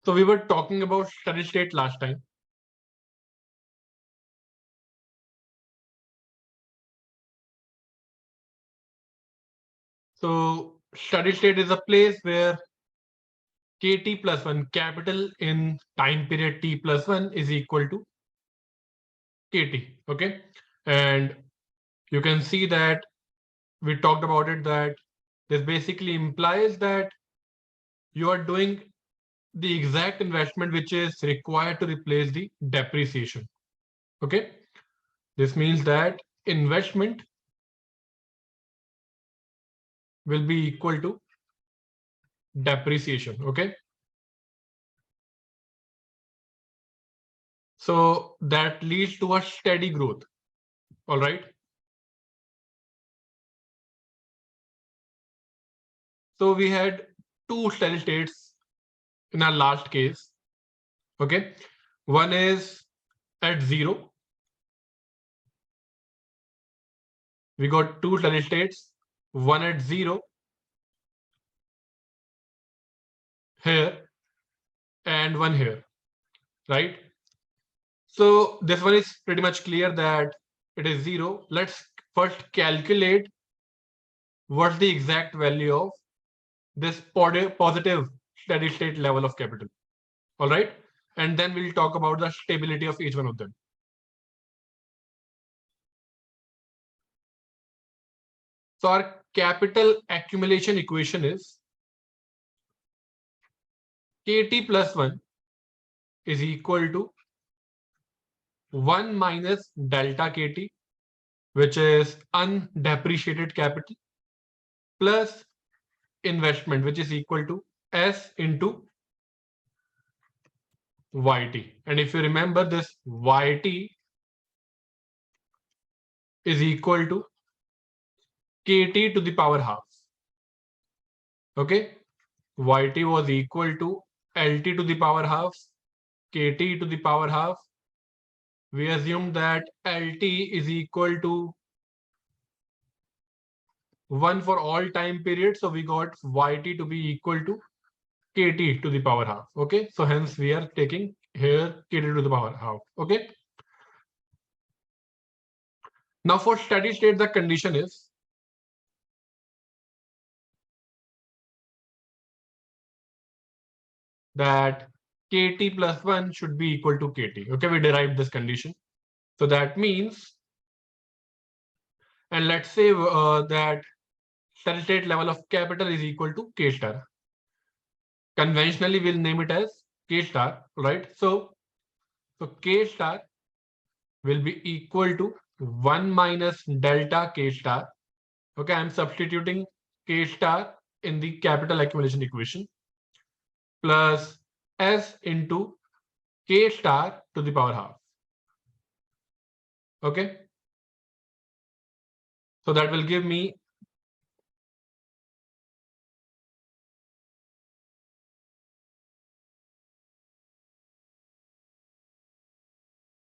So we were talking about steady state last time. So steady state is a place where kt plus 1, capital in time period t plus 1, is equal to kt. Okay. And you can see that we talked about it, that this basically implies that you are doing the exact investment which is required to replace the depreciation. Okay. This means that investment will be equal to depreciation. Okay. So that leads to a steady growth. All right. So we had two steady states in our last case. Okay. One is at 0. We got two steady states, one at 0 here and one here, right? So this one is pretty much clear that it is 0. Let's first calculate what's the exact value of this positive steady state level of capital. All right. And then we'll talk about the stability of each one of them. So our capital accumulation equation is kt plus 1 is equal to 1 minus delta kt, which is undepreciated capital, plus investment, which is equal to S into YT. And if you remember, this YT is equal to KT to the power half. Okay. YT was equal to LT to the power half, KT to the power half. We assume that LT is equal to 1 for all time periods. So we got YT to be equal to KT to the power half. Okay. So hence we are taking here KT to the power half. Okay. Now for steady state, the condition is that kt plus 1 should be equal to kt. Okay, we derived this condition. So that means, and let's say that steady state level of capital is equal to k star. Conventionally, we'll name it as k star, right? So k star will be equal to 1 minus delta k star. Okay, I'm substituting k star in the capital accumulation equation, plus s into k star to the power half. Okay. So that will give me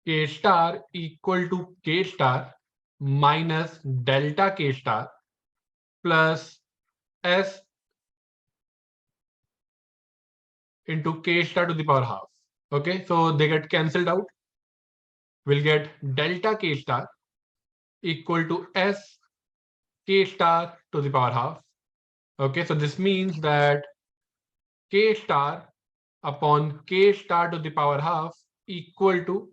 k star equal to k star minus delta k star plus s into k star to the power half. Okay, so they get cancelled out. We'll get delta k star equal to s k star to the power half. Okay, so this means that k star upon k star to the power half equal to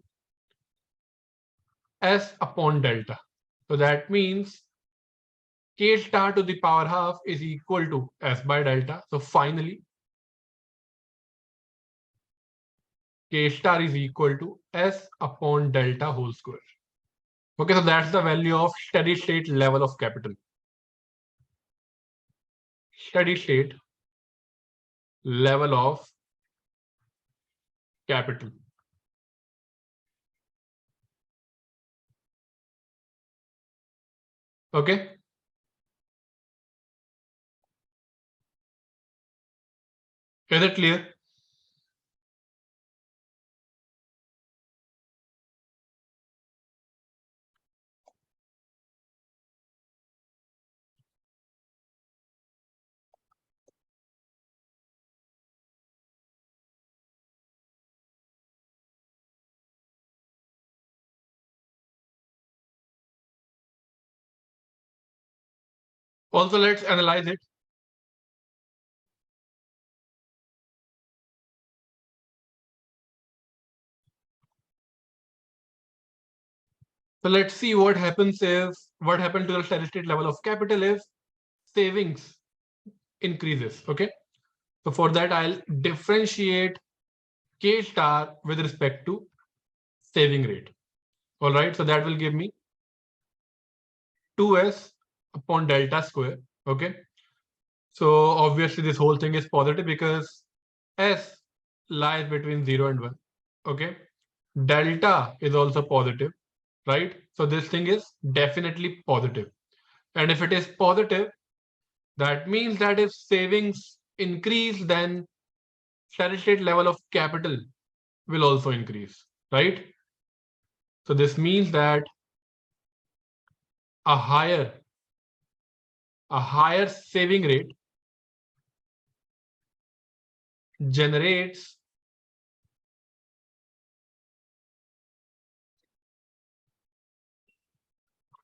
s upon delta. So that means k star to the power half is equal to s by delta. So finally, k star is equal to s upon delta whole square. Okay, so that's the value of steady state level of capital. Steady state level of capital. Okay. Is it clear? Also, let's analyze it. So let's see what happens if what happened to the steady state level of capital if savings increases. Okay. So for that, I'll differentiate K star with respect to saving rate. All right. So that will give me 2s upon delta square. Okay. So obviously this whole thing is positive because s lies between 0 and 1. Okay. Delta is also positive, right? So this thing is definitely positive. And if it is positive, that means that if savings increase, then steady state level of capital will also increase, right? So this means that a higher saving rate generates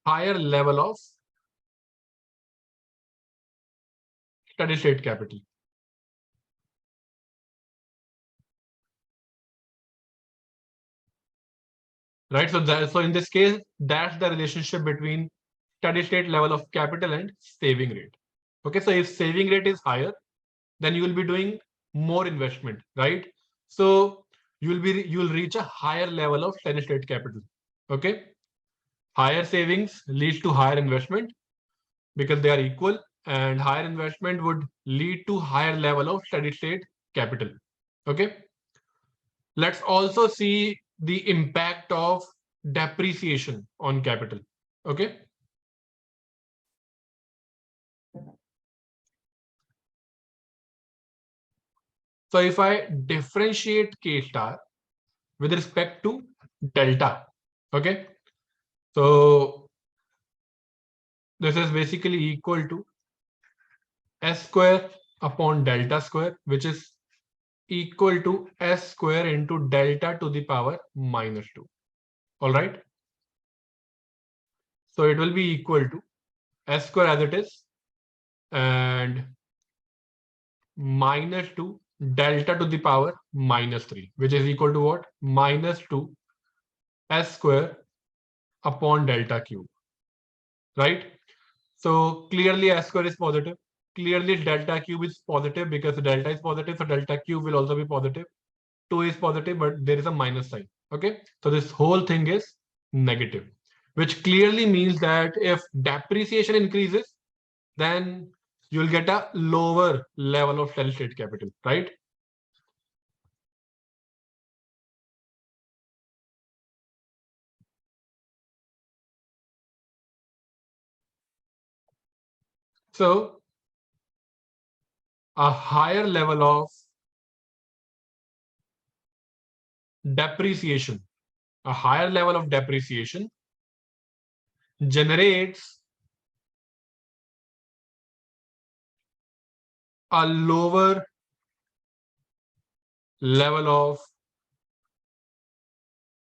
higher level of steady state capital. Right. So in this case, that's the relationship between steady state level of capital and saving rate. Okay. So if saving rate is higher, then you will be doing more investment, right? So you'll reach a higher level of steady state capital. Okay. Higher savings leads to higher investment because they are equal, and higher investment would lead to higher level of steady state capital. Okay. Let's also see the impact of depreciation on capital. Okay. So if I differentiate K star with respect to delta, okay. So this is basically equal to s square upon delta square, which is equal to s square into delta to the power -2. All right. So it will be equal to s square as it is and -2 delta to the power -3, which is equal to what? -2 s square upon delta cube, right? So clearly s square is positive. Clearly delta cube is positive because delta is positive, so delta cube will also be positive. 2 is positive, but there is a minus sign. Okay, so this whole thing is negative, which clearly means that if depreciation increases, then you'll get a lower level of steady state capital, right? So a higher level of depreciation, a higher level of depreciation generates a lower level of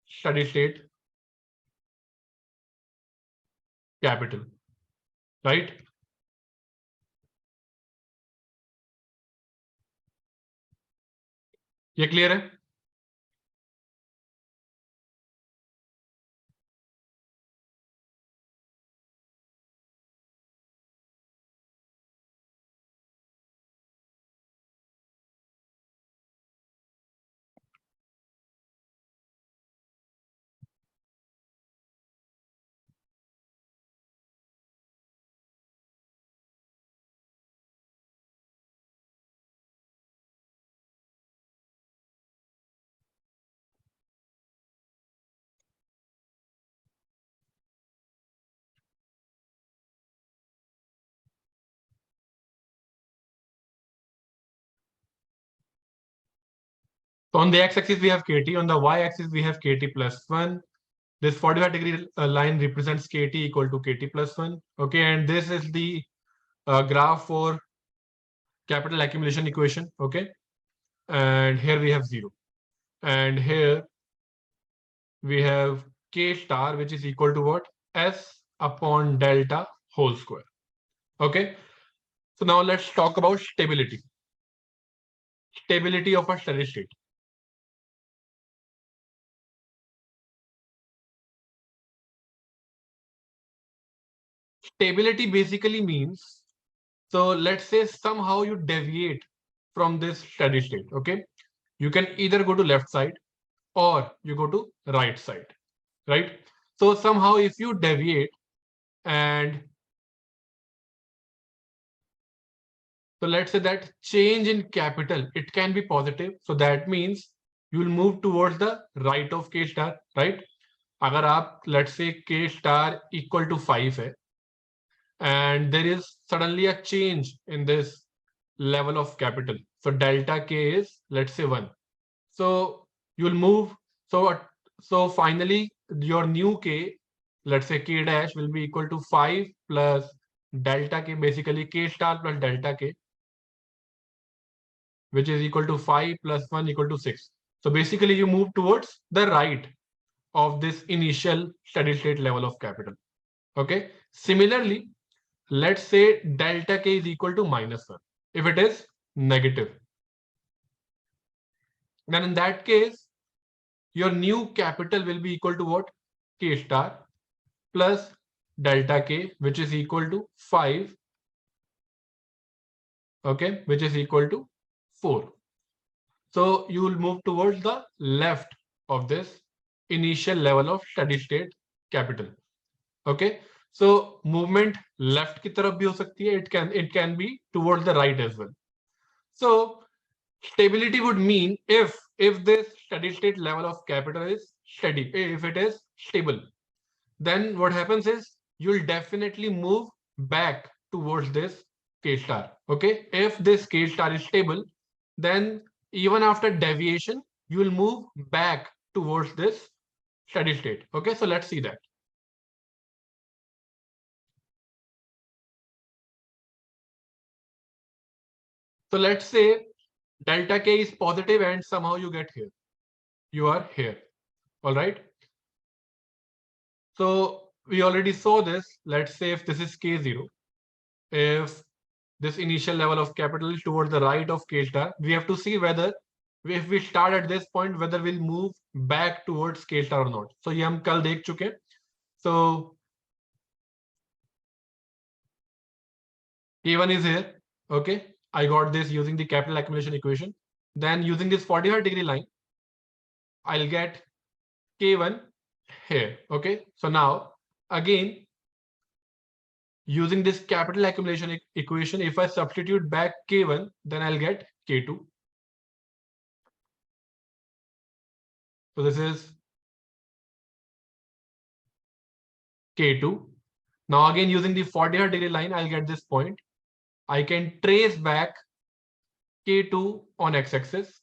steady state capital, right? ये clear है? So on the x-axis we have kt, on the y-axis we have kt plus 1. This 45-degree line represents kt equal to kt plus 1. Okay, and this is the graph for capital accumulation equation. Okay, and here we have 0. And here we have k star, which is equal to what? S upon delta whole square. Okay. So now let's talk about stability. Stability of a steady state. Stability basically means, so let's say somehow you deviate from this steady state. Okay. You can either go to left side or you go to right side, right? So somehow if you deviate, and so let's say that change in capital, it can be positive. So that means you will move towards the right of K star, right? अगर आप let's say K star equal to 5 है, and there is suddenly a change in this level of capital. So delta K is let's say 1. So you'll move. So finally your new K, let's say K dash will be equal to 5 plus delta K, basically K star plus delta K, which is equal to 5 plus 1 equal to 6. So basically you move towards the right of this initial steady state level of capital. Okay. Similarly, let's say delta K is equal to -1. If it is negative, then in that case, your new capital will be equal to what? K star plus delta K, which is equal to 5, okay, which is equal to 4. So you will move towards the left of this initial level of steady state capital. Okay. So movement left की तरफ भी हो सकती है. It can be towards the right as well. So stability would mean if this steady state level of capital is steady, if it is stable, then what happens is you'll definitely move back towards this K star. Okay. If this K star is stable, then even after deviation, you will move back towards this steady state. Okay. So let's see that. So let's say delta K is positive and somehow you get here. You are here. All right. So we already saw this. Let's say if this is K0, if this initial level of capital is towards the right of K star, we have to see whether if we start at this point, whether we'll move back towards K star or not. So ये हम कल देख चुके हैं. So K1 is here. Okay. I got this using the capital accumulation equation. Then using this 45-degree line, I'll get K1 here. Okay. So now again, using this capital accumulation equation, if I substitute back K1, then I'll get K2. So this is K2. Now again, using the 45-degree line, I'll get this point. I can trace back K2 on x-axis.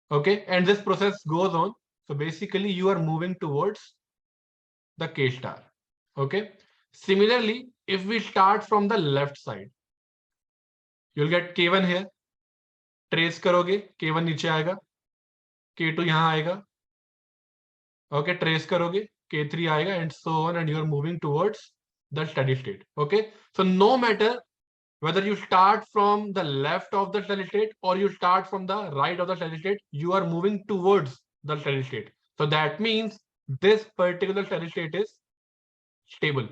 Okay. And this process goes on. So basically you are moving towards the K star. Okay. Similarly, if we start from the left side, you'll get K1 here. Trace करोगे, K1 नीचे आएगा, K2 यहाँ आएगा. Okay, trace करोगे, K3 आएगा, and so on, and you're moving towards the steady state. Okay. So no matter whether you start from the left of the steady state or you start from the right of the steady state, you are moving towards the steady state. So that means this particular steady state is stable.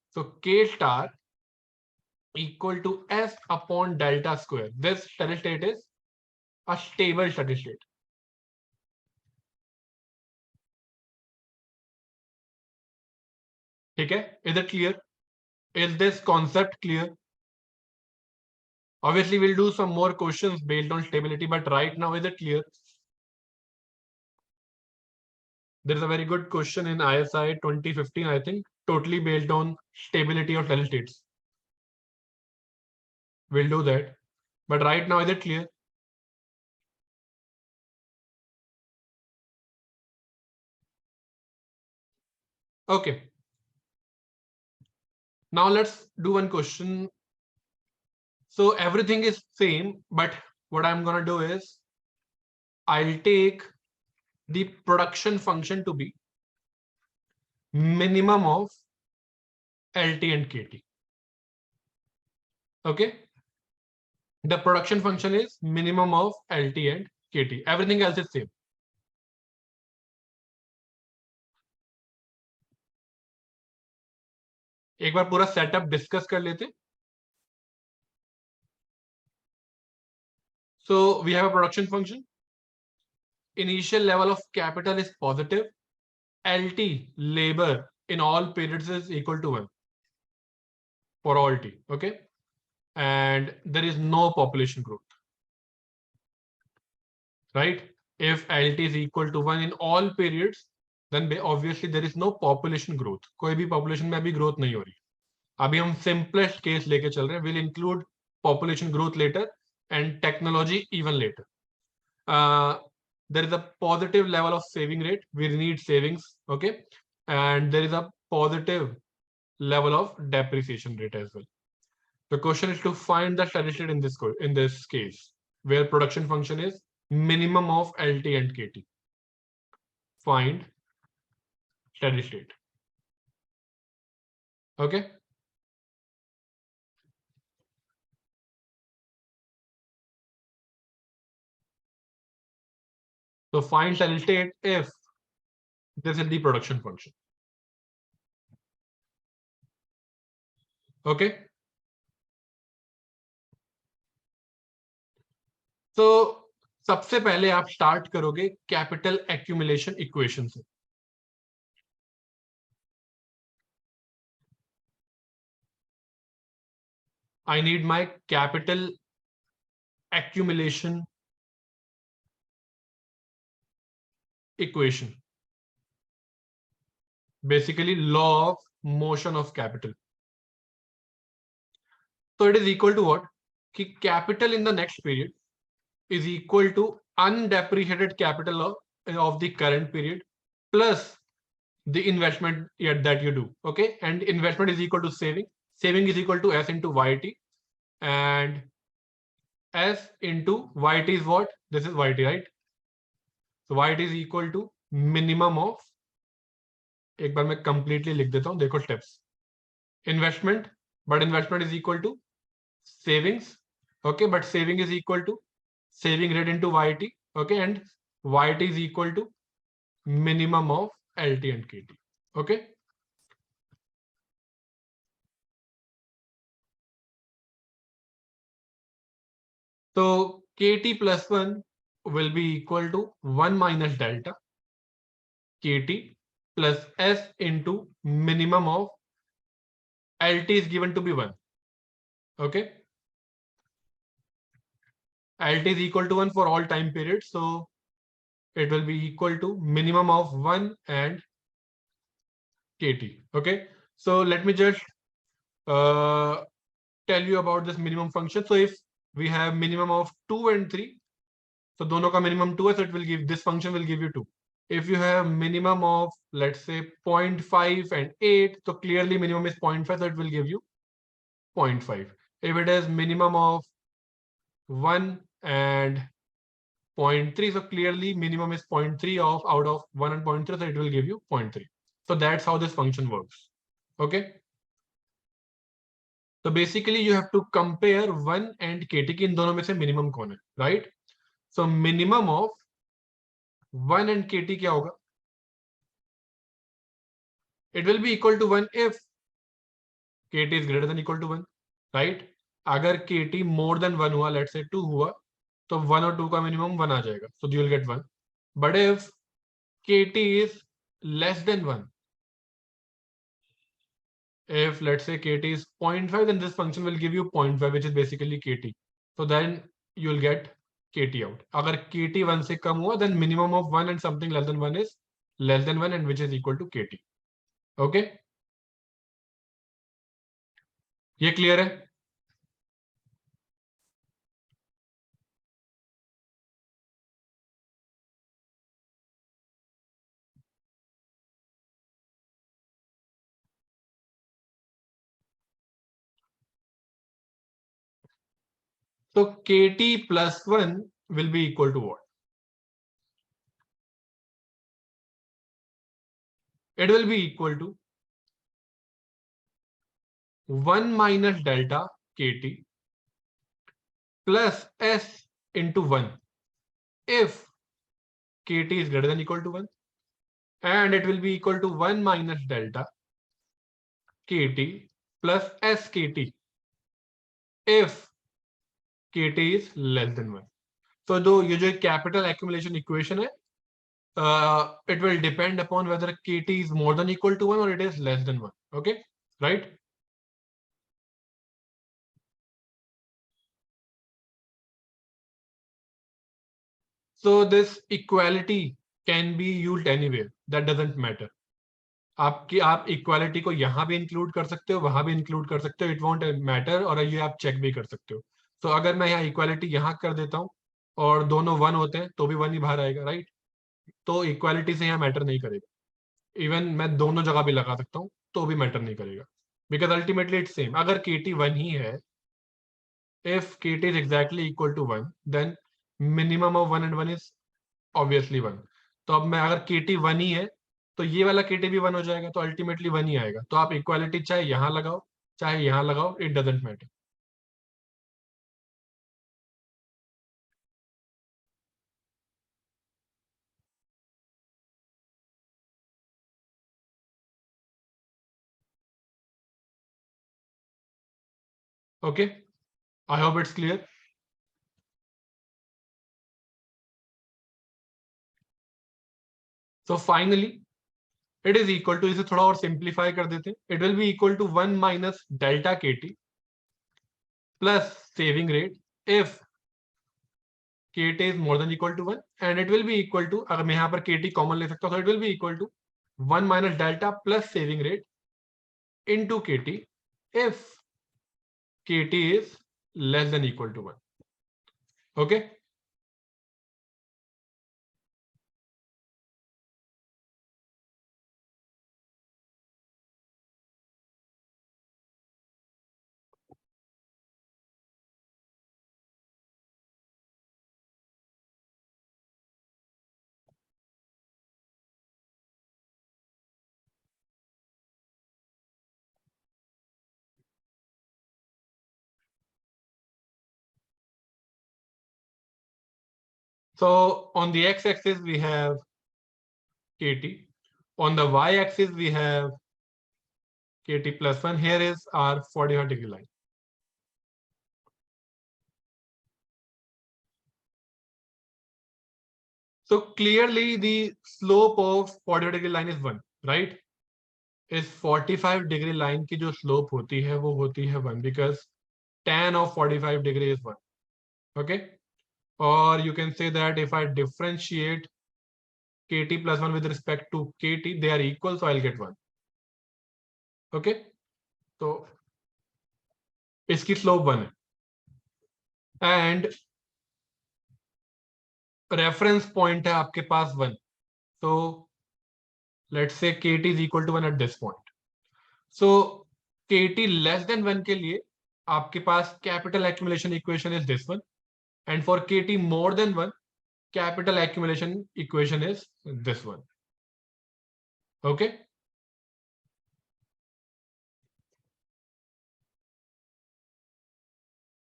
So K star equal to S upon delta square. This steady state is a stable steady state. Okay, is it clear? Is this concept clear? Obviously, we'll do some more questions based on stability, but right now, is it clear? There is a very good question in ISI 2015, I think, totally based on stability of steady states. We'll do that. But right now, is it clear? Okay. Now let's do one question. So everything is same, but what I'm gonna do is I'll take the production function to be minimum of LT and KT. Okay. The production function is minimum of LT and KT. Everything else is same. एक बार पूरा setup discuss कर लेते. So we have a production function. Initial level of capital is positive. LT, labor, in all periods is equal to 1 for all T. Okay. And there is no population growth. Right? If LT is equal to 1 in all periods, then obviously there is no population growth. कोई भी population में अभी growth नहीं हो रही. अभी हम simplest case लेके चल रहे हैं. We'll include population growth later and technology even later. There is a positive level of saving rate. We need savings. Okay. And there is a positive level of depreciation rate as well. The question is to find the steady state in this case, where production function is minimum of LT and KT. Find steady state. Okay. So find steady state if this is the production function. Okay. So सबसे पहले आप start करोगे capital accumulation equation से. I need my capital accumulation equation. Basically, law of motion of capital. So it is equal to what? Ki capital in the next period is equal to undepreciated capital of the current period plus the investment that you do. Okay. And investment is equal to saving. Saving is equal to S into YT. And S into YT is what? This is YT, right? So YT is equal to minimum of, एक बार मैं completely लिख देता हूं, देखो steps. Investment, but investment is equal to savings. Okay, but saving is equal to saving rate into YT. Okay, and YT is equal to minimum of LT and KT. Okay. So KT plus 1 will be equal to 1 minus delta KT plus S into minimum of LT is given to be 1. Okay. LT is equal to 1 for all time periods. So it will be equal to minimum of 1 and KT. Okay. So let me just tell you about this minimum function. So if we have minimum of 2 and 3, so dono ka minimum 2 है, so it will give, this function will give you 2. If you have minimum of, let's say 0.5 and 8, so clearly minimum is 0.5, so it will give you 0.5. If it is minimum of 1 and 0.3, so clearly minimum is 0.3 of out of 1 and 0.3, so it will give you 0.3. So that's how this function works. Okay. So basically you have to compare 1 and KT की इन दोनों में से minimum कौन है, right? So minimum of 1 and KT क्या होगा? It will be equal to 1 if KT is greater than equal to 1, right? अगर KT more than 1 हुआ, let's say 2 हुआ, तो 1 और 2 का minimum 1 आ जाएगा. So you will get 1. But if KT is less than 1, if let's say KT is 0.5, then this function will give you 0.5, which is basically KT. So then you will get KT out. अगर KT 1 से कम हुआ, then minimum of 1 and something less than 1 is less than 1 and which is equal to KT. Okay. ये clear है? So KT plus 1 will be equal to what? It will be equal to 1 minus delta KT plus S into 1 if KT is greater than equal to 1, and it will be equal to 1 minus delta KT plus SKT if KT is less than 1. So though ये जो capital accumulation equation है, it will depend upon whether KT is more than equal to 1 or it is less than 1. Okay, right? So this equality can be used anywhere. That doesn't matter. आप equality को यहाँ भी include कर सकते हो, वहां भी इंक्लूड कर सकते हो, इट वॉन्ट मैटर, और ये आप चेक भी कर सकते हो. तो अगर मैं यहाँ इक्वालिटी यहाँ कर देता हूँ और दोनों 1 होते हैं तो भी 1 ही बाहर आएगा, राइट? तो इक्वालिटी से यहाँ मैटर नहीं करेगा. इवन मैं दोनों जगह भी लगा सकता हूँ तो भी मैटर नहीं करेगा, बिकॉज अल्टीमेटली इट्स सेम. अगर KT 1 ही है, if KT is exactly equal to 1, then minimum of 1 and 1 is obviously 1. तो अब मैं अगर KT 1 ही है तो ये वाला KT भी 1 हो जाएगा, तो अल्टीमेटली 1 ही आएगा. तो आप इक्वालिटी चाहे यहाँ लगाओ चाहे यहाँ लगाओ, it doesn't matter. Okay, I hope it's clear. So finally it is equal to, इसे थोड़ा और सिंप्लीफाई कर देते हैं. It will be equal to 1 minus delta KT plus saving rate if KT is more than equal to 1, and it will be equal to, अगर मैं यहाँ पर KT कॉमन ले सकता हूँ, so it will be equal to 1 minus delta plus saving rate into KT if KT is less than equal to 1. Okay. So on the x-axis we have KT. On the y-axis we have KT plus 1. Here is our 45-degree line. So clearly the slope of 45-degree line is 1, right? इस 45-degree line की जो slope होती है वो होती है 1, because tan of 45 degree is 1. Okay, or you can say that if I differentiate KT plus 1 with respect to KT, they are equal, so I'll get 1. Okay, तो इसकी slope 1 है, and reference point है आपके पास 1. So let's say KT is equal to 1 at this point. So KT less than 1 के लिए आपके पास capital accumulation equation is this one, and for KT more than 1, capital accumulation equation is this one. Okay.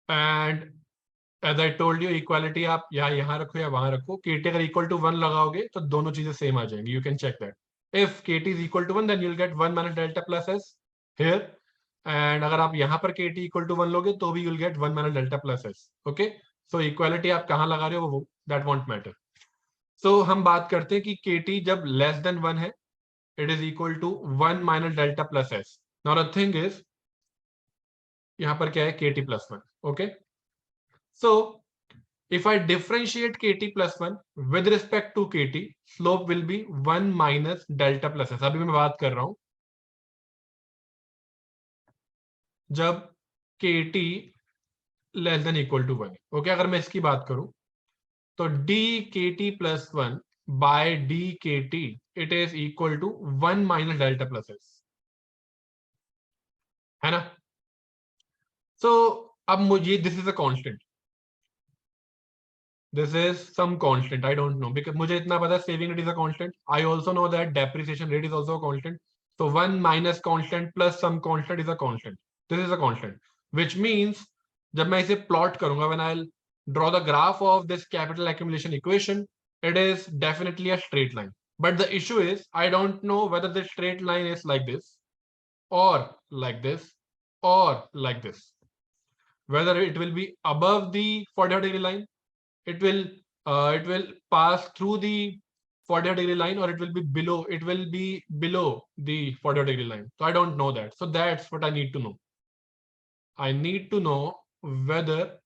And as I told you, equality आप यहाँ रखो या वहां रखो, KT अगर equal to 1 लगाओगे तो दोनों चीजें सेम आ जाएंगी. You can check that. If KT is equal to 1, then you'll get 1 minus delta plus S here. And अगर आप यहाँ पर KT equal to 1 लोगे तो भी you'll get 1 minus delta plus S. Okay. So equality आप कहाँ लगा रहे हो वो that won't matter. So हम बात करते हैं कि KT जब less than 1 है, it is equal to 1 minus delta plus S. Now the thing is, यहाँ पर क्या है, KT plus 1. Okay. So if I differentiate KT plus 1 with respect to KT, slope will be 1 minus delta plus S. अभी मैं बात कर रहा हूं जब KT less than equal to 1. Okay, अगर मैं इसकी बात करूं तो dKT plus 1 by dKT, it is equal to 1 minus delta plus S, है ना? So अब मुझे, this is a constant, this is some constant, I don't know, because मुझे इतना पता है saving rate is a constant. I also know that depreciation rate is also a constant. So 1 minus constant plus some constant is a constant. This is a constant, which means जब मैं इसे plot करूंगा, when I draw the graph of this capital accumulation equation, it is definitely a straight line. But the issue is I don't know whether the straight line is like this or like this or like this. Whether it will be above the 45-degree line, it will pass through the 45-degree line, or it will be below the 45-degree line. So I don't know that. So that's what I need to know. I need to know whether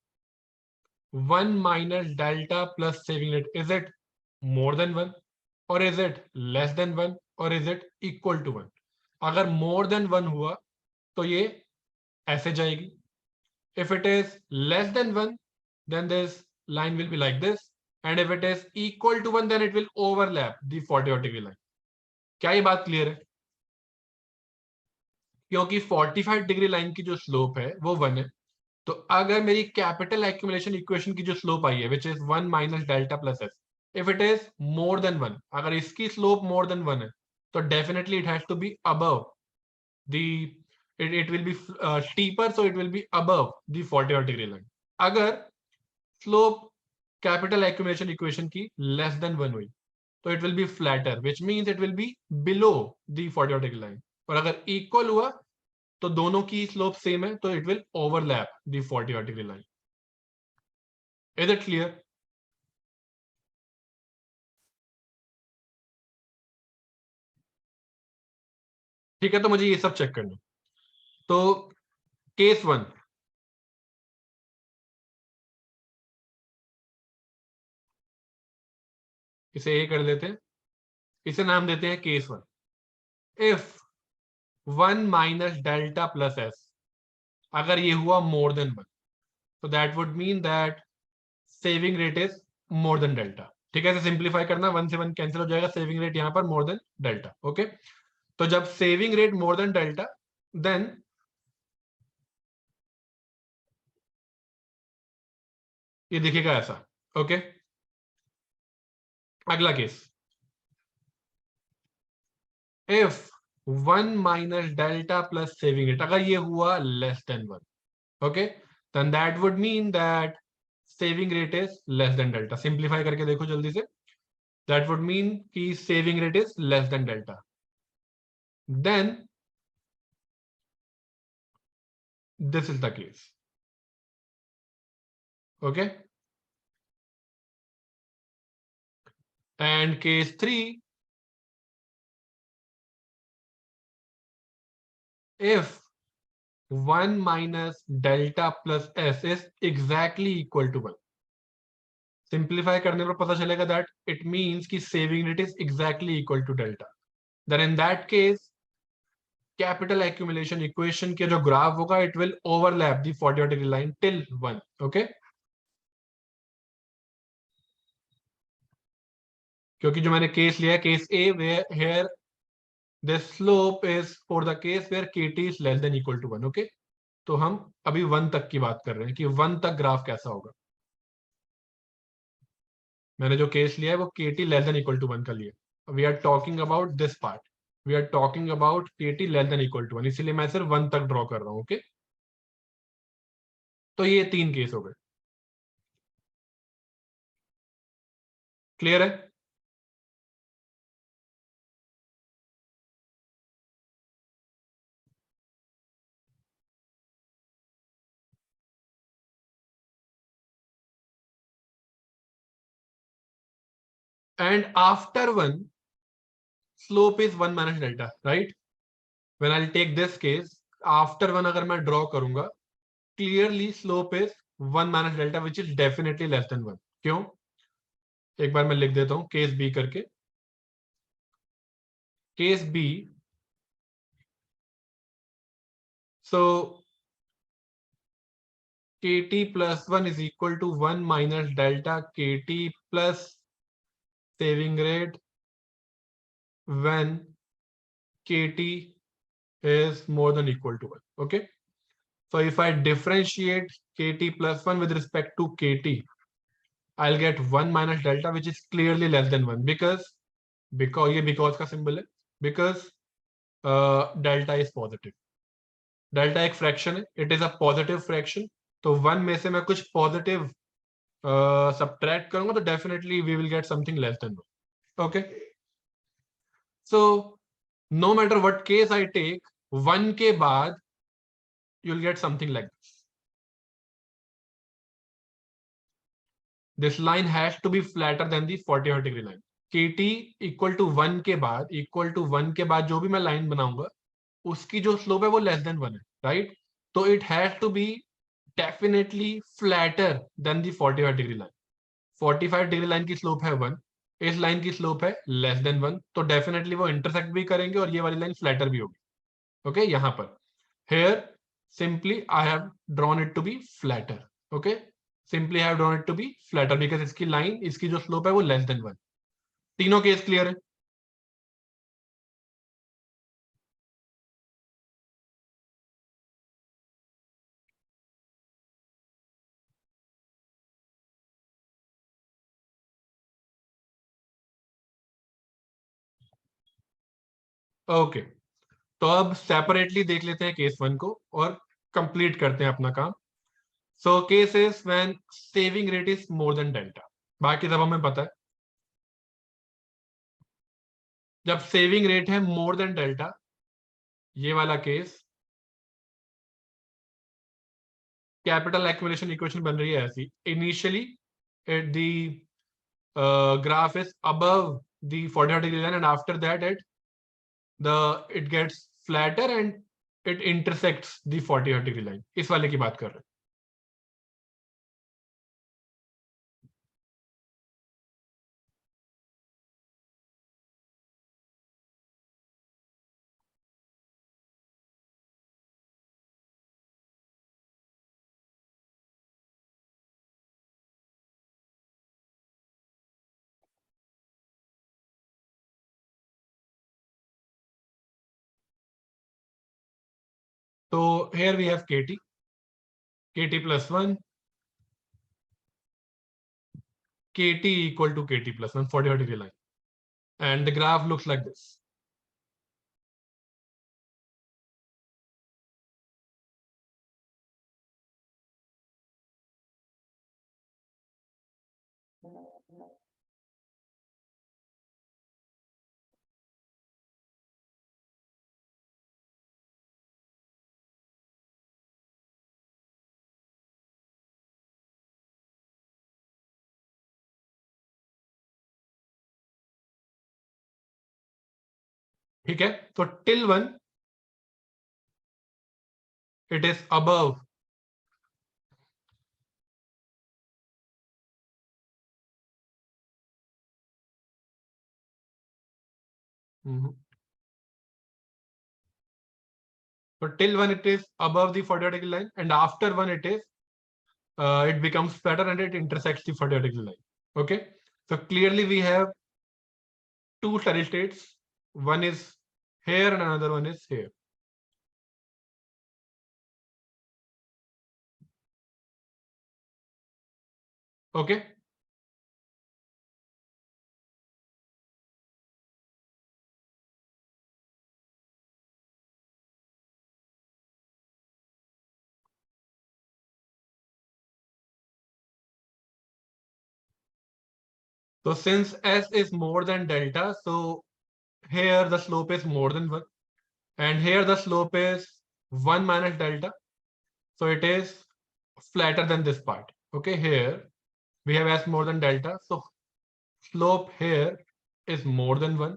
1 minus delta plus saving rate, is it more than 1 or is it less than 1 or is it equal to 1? अगर more than 1 हुआ तो ये ऐसे जाएगी. If it is less than 1, then this line will be like this, and if it is equal to 1, then it will overlap the 45-degree line. क्या ये बात clear है? क्योंकि 45-degree लाइन की जो स्लोप है वो 1 है, तो अगर मेरी कैपिटल एक्यूमुलेशन इक्वेशन की जो स्लोप आई है, which is 1 minus delta plus S, if it is more than 1, अगर इसकी स्लोप मोर देन 1 है, तो definitely it has to be above the it will be steeper, so it will be above the 45-degree line. अगर slope capital accumulation equation की less than 1 हुई, तो it will B flatter, which means it will be below the 45-degree line. और अगर equal हुआ तो दोनों की स्लोप सेम है, तो it will overlap the 45-degree line. Is it clear? ठीक है, तो मुझे ये सब चेक करना. तो केस 1, इसे ए कर देते हैं, इसे नाम देते हैं case 1. If 1 minus delta plus S, अगर ये हुआ मोर देन 1, तो that would mean that saving rate is more than delta. ठीक है, इसे सिंप्लीफाई करना, 1 से 1 कैंसिल हो जाएगा, सेविंग रेट यहां पर मोर देन डेल्टा. ओके, तो जब saving rate more than delta, then ये दिखेगा ऐसा. ओके, अगला case, if 1 minus delta plus saving rate, अगर ये हुआ less than 1, okay, then that would mean that saving rate is less than delta. Simplify करके देखो जल्दी से, दैट वुड मीन कि saving rate is less than delta. Then this is the case. Okay, and case 3, if 1 minus delta plus s is exactly equal to 1. Simplify करने पर पता चलेगा that it means कि saving rate is exactly equal to delta. Then in that case capital accumulation equation के जो graph होगा, it will overlap the 45-degree line till 1. Okay, क्योंकि जो मैंने केस लिया है case A, where here the slope is for the case where kt is less than equal to 1. Okay, तो हम अभी 1 तक की बात कर रहे हैं कि 1 तक ग्राफ कैसा होगा. मैंने जो केस लिया है वो kt less than equal to 1 का लिया. We are talking about this part, we are talking about kt less than equal to 1, इसीलिए मैं सिर्फ 1 तक ड्रॉ कर रहा हूं. ओके, तो ये 3 केस हो गए. क्लियर है? And after 1 slope is 1 minus delta, right? When I take this case, after 1 अगर मैं ड्रॉ करूंगा, clearly slope is 1 minus delta, which is definitely less than 1. क्यों? एक बार मैं लिख देता हूं केस बी करके. Case B, so kt plus 1 is equal to 1 minus delta kt plus saving rate when kt is more than equal to 1. Okay, so if I differentiate kt plus 1 with respect to kt, I'll get 1 minus delta, which is clearly less than 1, because ये because का symbol है, because delta is positive. Delta एक fraction है, it is a positive fraction. तो 1 में से मैं कुछ पॉजिटिव सब्ट्रैक्ट करूंगा तो definitely we will get something less than 1. Okay, so no matter what case I take, 1 के बाद you'll get something like this. This line has to be flatter than the 45 degree line. KT equal to 1 के बाद जो भी मैं line बनाऊंगा उसकी जो स्लोप है वो लेस देन 1 है, राइट? तो it has to be definitely flatter than the 45 degree line. 45 degree line की स्लोप है 1, इस लाइन की स्लोप है लेस देन 1, तो डेफिनेटली वो इंटरसेक्ट भी करेंगे और ये वाली लाइन फ्लैटर भी होगी. ओके, यहां पर here simply I have drawn it to be flatter. Okay, simply I have drawn it to be flatter because इसकी लाइन, इसकी जो स्लोप है वो लेस देन 1. तीनों केस क्लियर है? ओके, तो अब सेपरेटली देख लेते हैं केस 1 को और कंप्लीट करते हैं अपना काम. So case is when saving rate is more than delta. बाकी सब हमें पता है. जब सेविंग रेट है मोर देन डेल्टा, ये वाला केस, कैपिटल एक्यूमुलेशन इक्वेशन बन रही है ऐसी. Initially at the graph is above the 45 degree line and after that it gets flatter and it intersects the 45 degree line. इस वाले की बात कर रहे हैं. तो here we have kt plus 1, kt equal to kt plus 1, 45 degree line, and the graph looks like this. ठीक है, तो till 1 it is above so till 1 it is above the 45 degree line and after 1 it becomes flatter and it intersects the 45 degree line. Okay, so clearly we have two steady states. One is here and another one is here. Okay, so since s is more than delta, so here the slope is more than 1 and here the slope is 1 minus delta, so it is flatter than this part. Okay, here we have s more than delta, so slope here is more than 1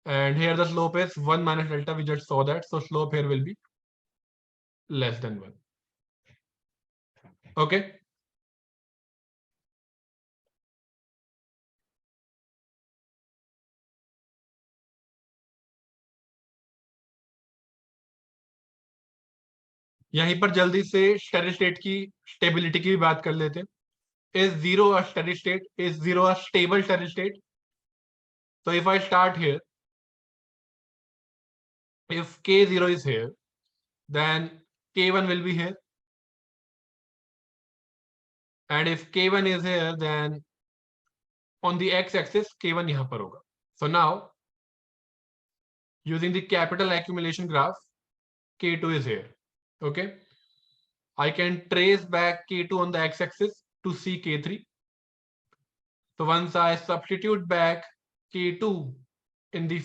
and here the slope is 1 minus delta, we just saw that, so slope here will be less than 1. Okay, यहीं पर जल्दी से steady state की stability की भी बात कर लेते हैं. Is 0 a steady state? Is 0 a stable steady state? So if I start here, if k0 is here, then k1 will be here, and if k1 is here, then on the x-axis k1 यहाँ पर होगा. So now using the capital accumulation graph, k2 is here. Okay, I can trace back K2 on the x-axis to see K3. So once I substitute back K2 in the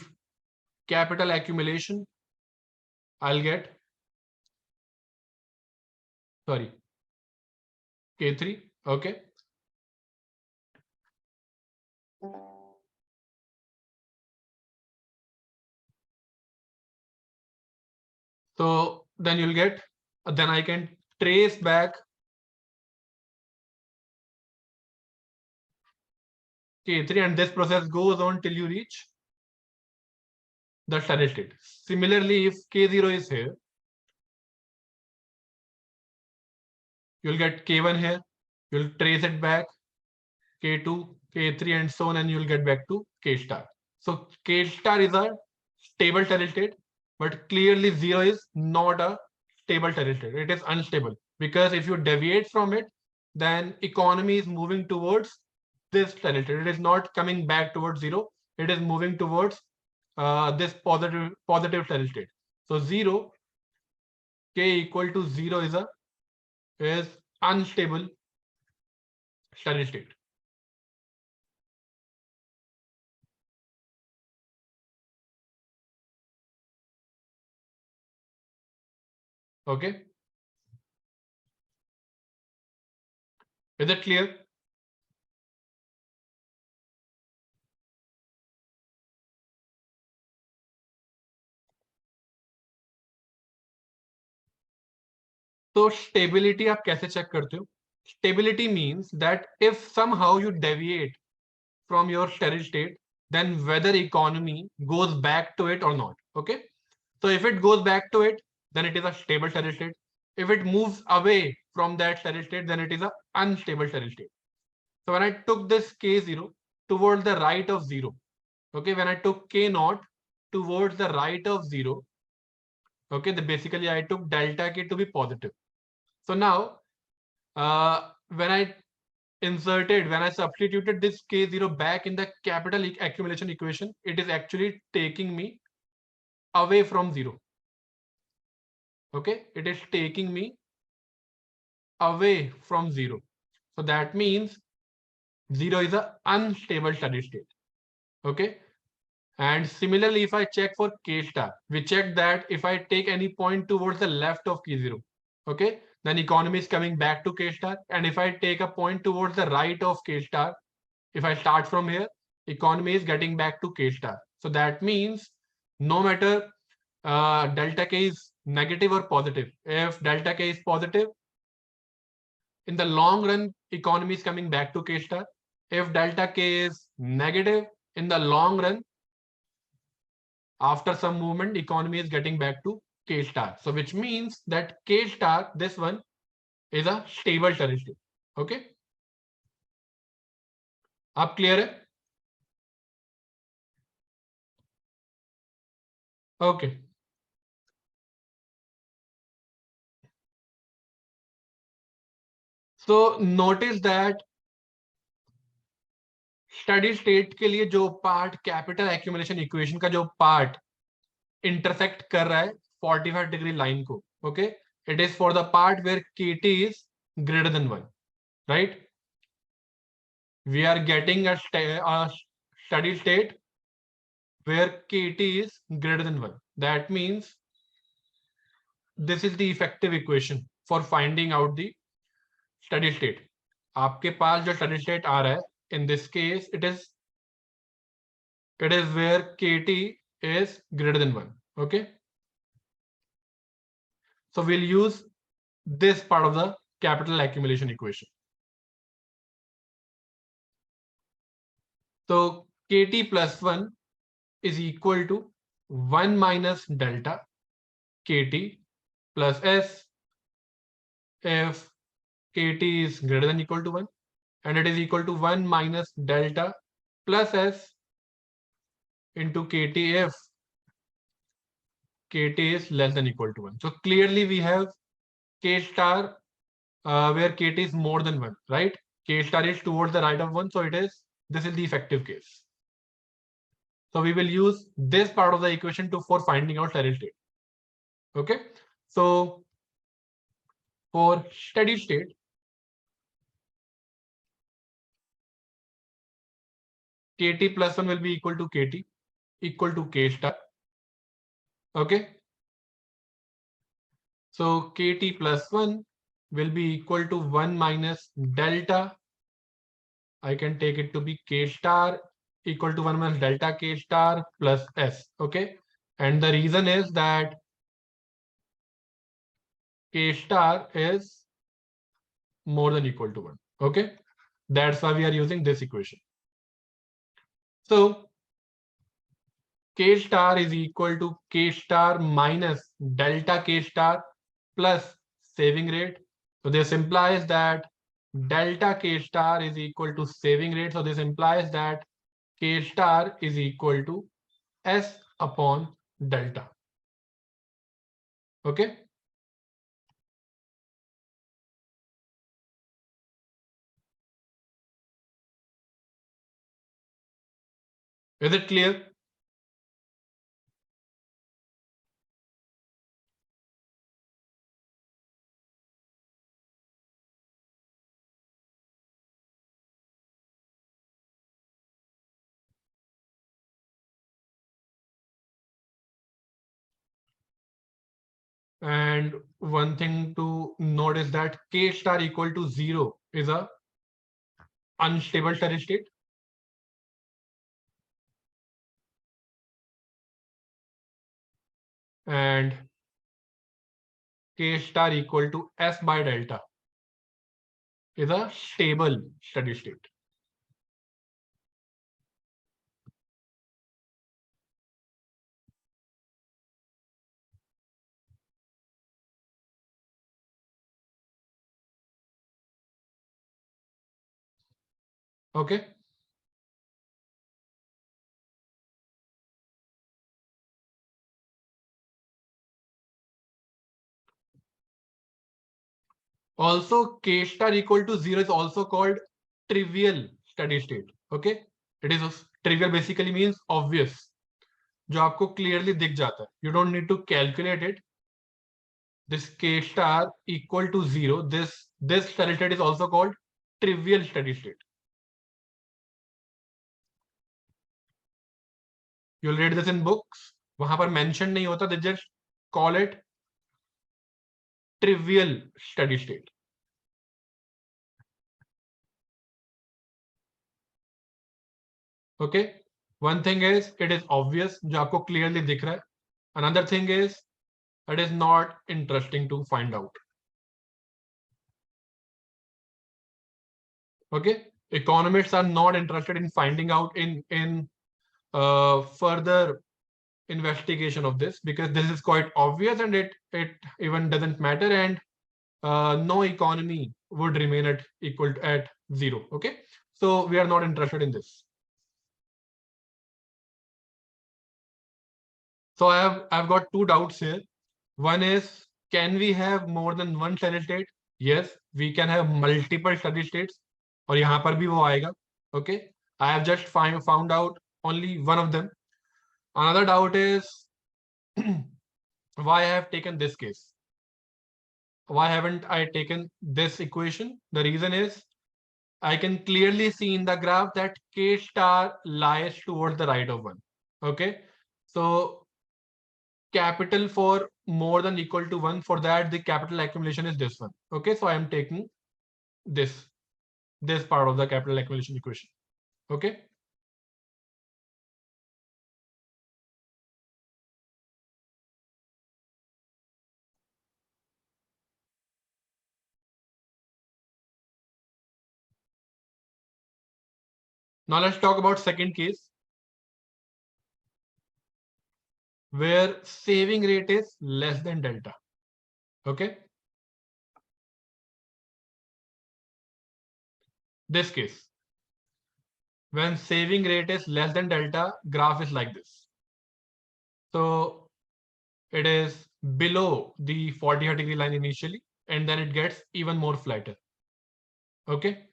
capital accumulation, I'll get, sorry, K3. Okay. So then you'll get, then I can trace back K3, and this process goes on till you reach the steady state. Similarly, if K0 is here, you'll get K1 here, you'll trace it back, K2, K3, and so on, and you'll get back to K star. So K star is a stable steady state, but clearly 0 is not a stable steady state. It is unstable, because if you deviate from it, then economy is moving towards this steady state. It is not coming back towards 0. It is moving towards this positive steady state. So 0, K equal to 0 is unstable steady state. Okay. Is it clear? तो stability आप कैसे check करते हो? Stability means that if somehow you deviate from your steady state, then whether economy goes back to it or not. Okay. So if it goes back to it, then it is a stable steady state. If it moves away from that steady state, then it is an unstable steady state. So when I took this K0 towards the right of 0, okay, when I took K0 towards the right of 0, okay, basically I took delta K to be positive. So now, when I substituted this K0 back in the capital accumulation equation, it is actually taking me away from 0. Okay, it is taking me away from 0. So that means 0 is an unstable steady state. Okay. And similarly, if I check for K star, we check that if I take any point towards the left of K0, okay, then economy is coming back to K star. And if I take a point towards the right of K star, if I start from here, economy is getting back to K star. So that means no matter delta K is negative or positive, if delta K is positive, in the long run, economy is coming back to K star. If delta K is negative, in the long run, after some movement, economy is getting back to K star. So which means that K star, this one, is a stable steady state. Okay. Up clear है? Okay. So notice that steady state के लिए जो part capital accumulation equation का जो part intersect कर रहा है 45 degree line को, okay, it is for the part where kt is greater than 1, right? We are getting a steady state where kt is greater than 1. That means this is the effective equation for finding out the steady state. आपके पास जो steady state आ रहा है, in this case it is where kt is greater than 1. Okay. So we'll use this part of the capital accumulation equation. So kt plus 1 is equal to 1 minus delta kt plus s if kt is greater than equal to 1, and it is equal to 1 minus delta plus s into kt if kt is less than equal to 1. So clearly we have k star where kt is more than 1, right? K star is towards the right of 1, so this is the effective case. So we will use this part of the equation for finding out steady state. Okay. So For steady state, kt plus 1 will be equal to kt equal to k star. Okay. So kt plus 1 will be equal to 1 minus delta. I can take it to be k star equal to 1 minus delta k star plus s. Okay. And the reason is that k star is more than equal to 1. Okay. That's why we are using this equation. So k star is equal to k star minus delta k star plus saving rate. So this implies that delta k star is equal to saving rate. So this implies that k star is equal to s upon delta. Okay. Is it clear? And one thing to note is that k star equal to 0 is a unstable steady state. And k star equal to s by delta is a stable steady state. Okay. Also, k star equal to 0 is also called trivial steady state. Okay. It is trivial basically means obvious. जो आपको clearly दिख जाता है. You don't need to calculate it. This k star equal to 0. This steady state is also called trivial steady state. You'll read this in books. वहां पर mention नहीं होता. They just call it trivial steady state. Okay. One thing is it is obvious जो आपको clearly दिख रहा है. Another thing is it is not interesting to find out. Okay. Economists are not interested in finding out in further investigation of this because this is quite obvious and it even doesn't matter, and no economy would remain at equal to, at 0. Okay. So we are not interested in this. So I've got two doubts here. One is, can we have more than one steady state? Yes, we can have multiple steady states. और यहाँ पर भी वो आएगा. Okay. I have just found out only one of them. Another doubt is why I have taken this case. Why haven't I taken this equation? The reason is I can clearly see in the graph that k star lies towards the right of 1. Okay. So capital for more than equal to 1, for that the capital accumulation is this one. Okay. So I am taking this part of the capital accumulation equation. Okay. Now let's talk about second case where saving rate is less than delta. Okay. This case, when saving rate is less than delta, graph is like this. So it is below the 40 degree line initially, and then it gets even more flatter. Okay.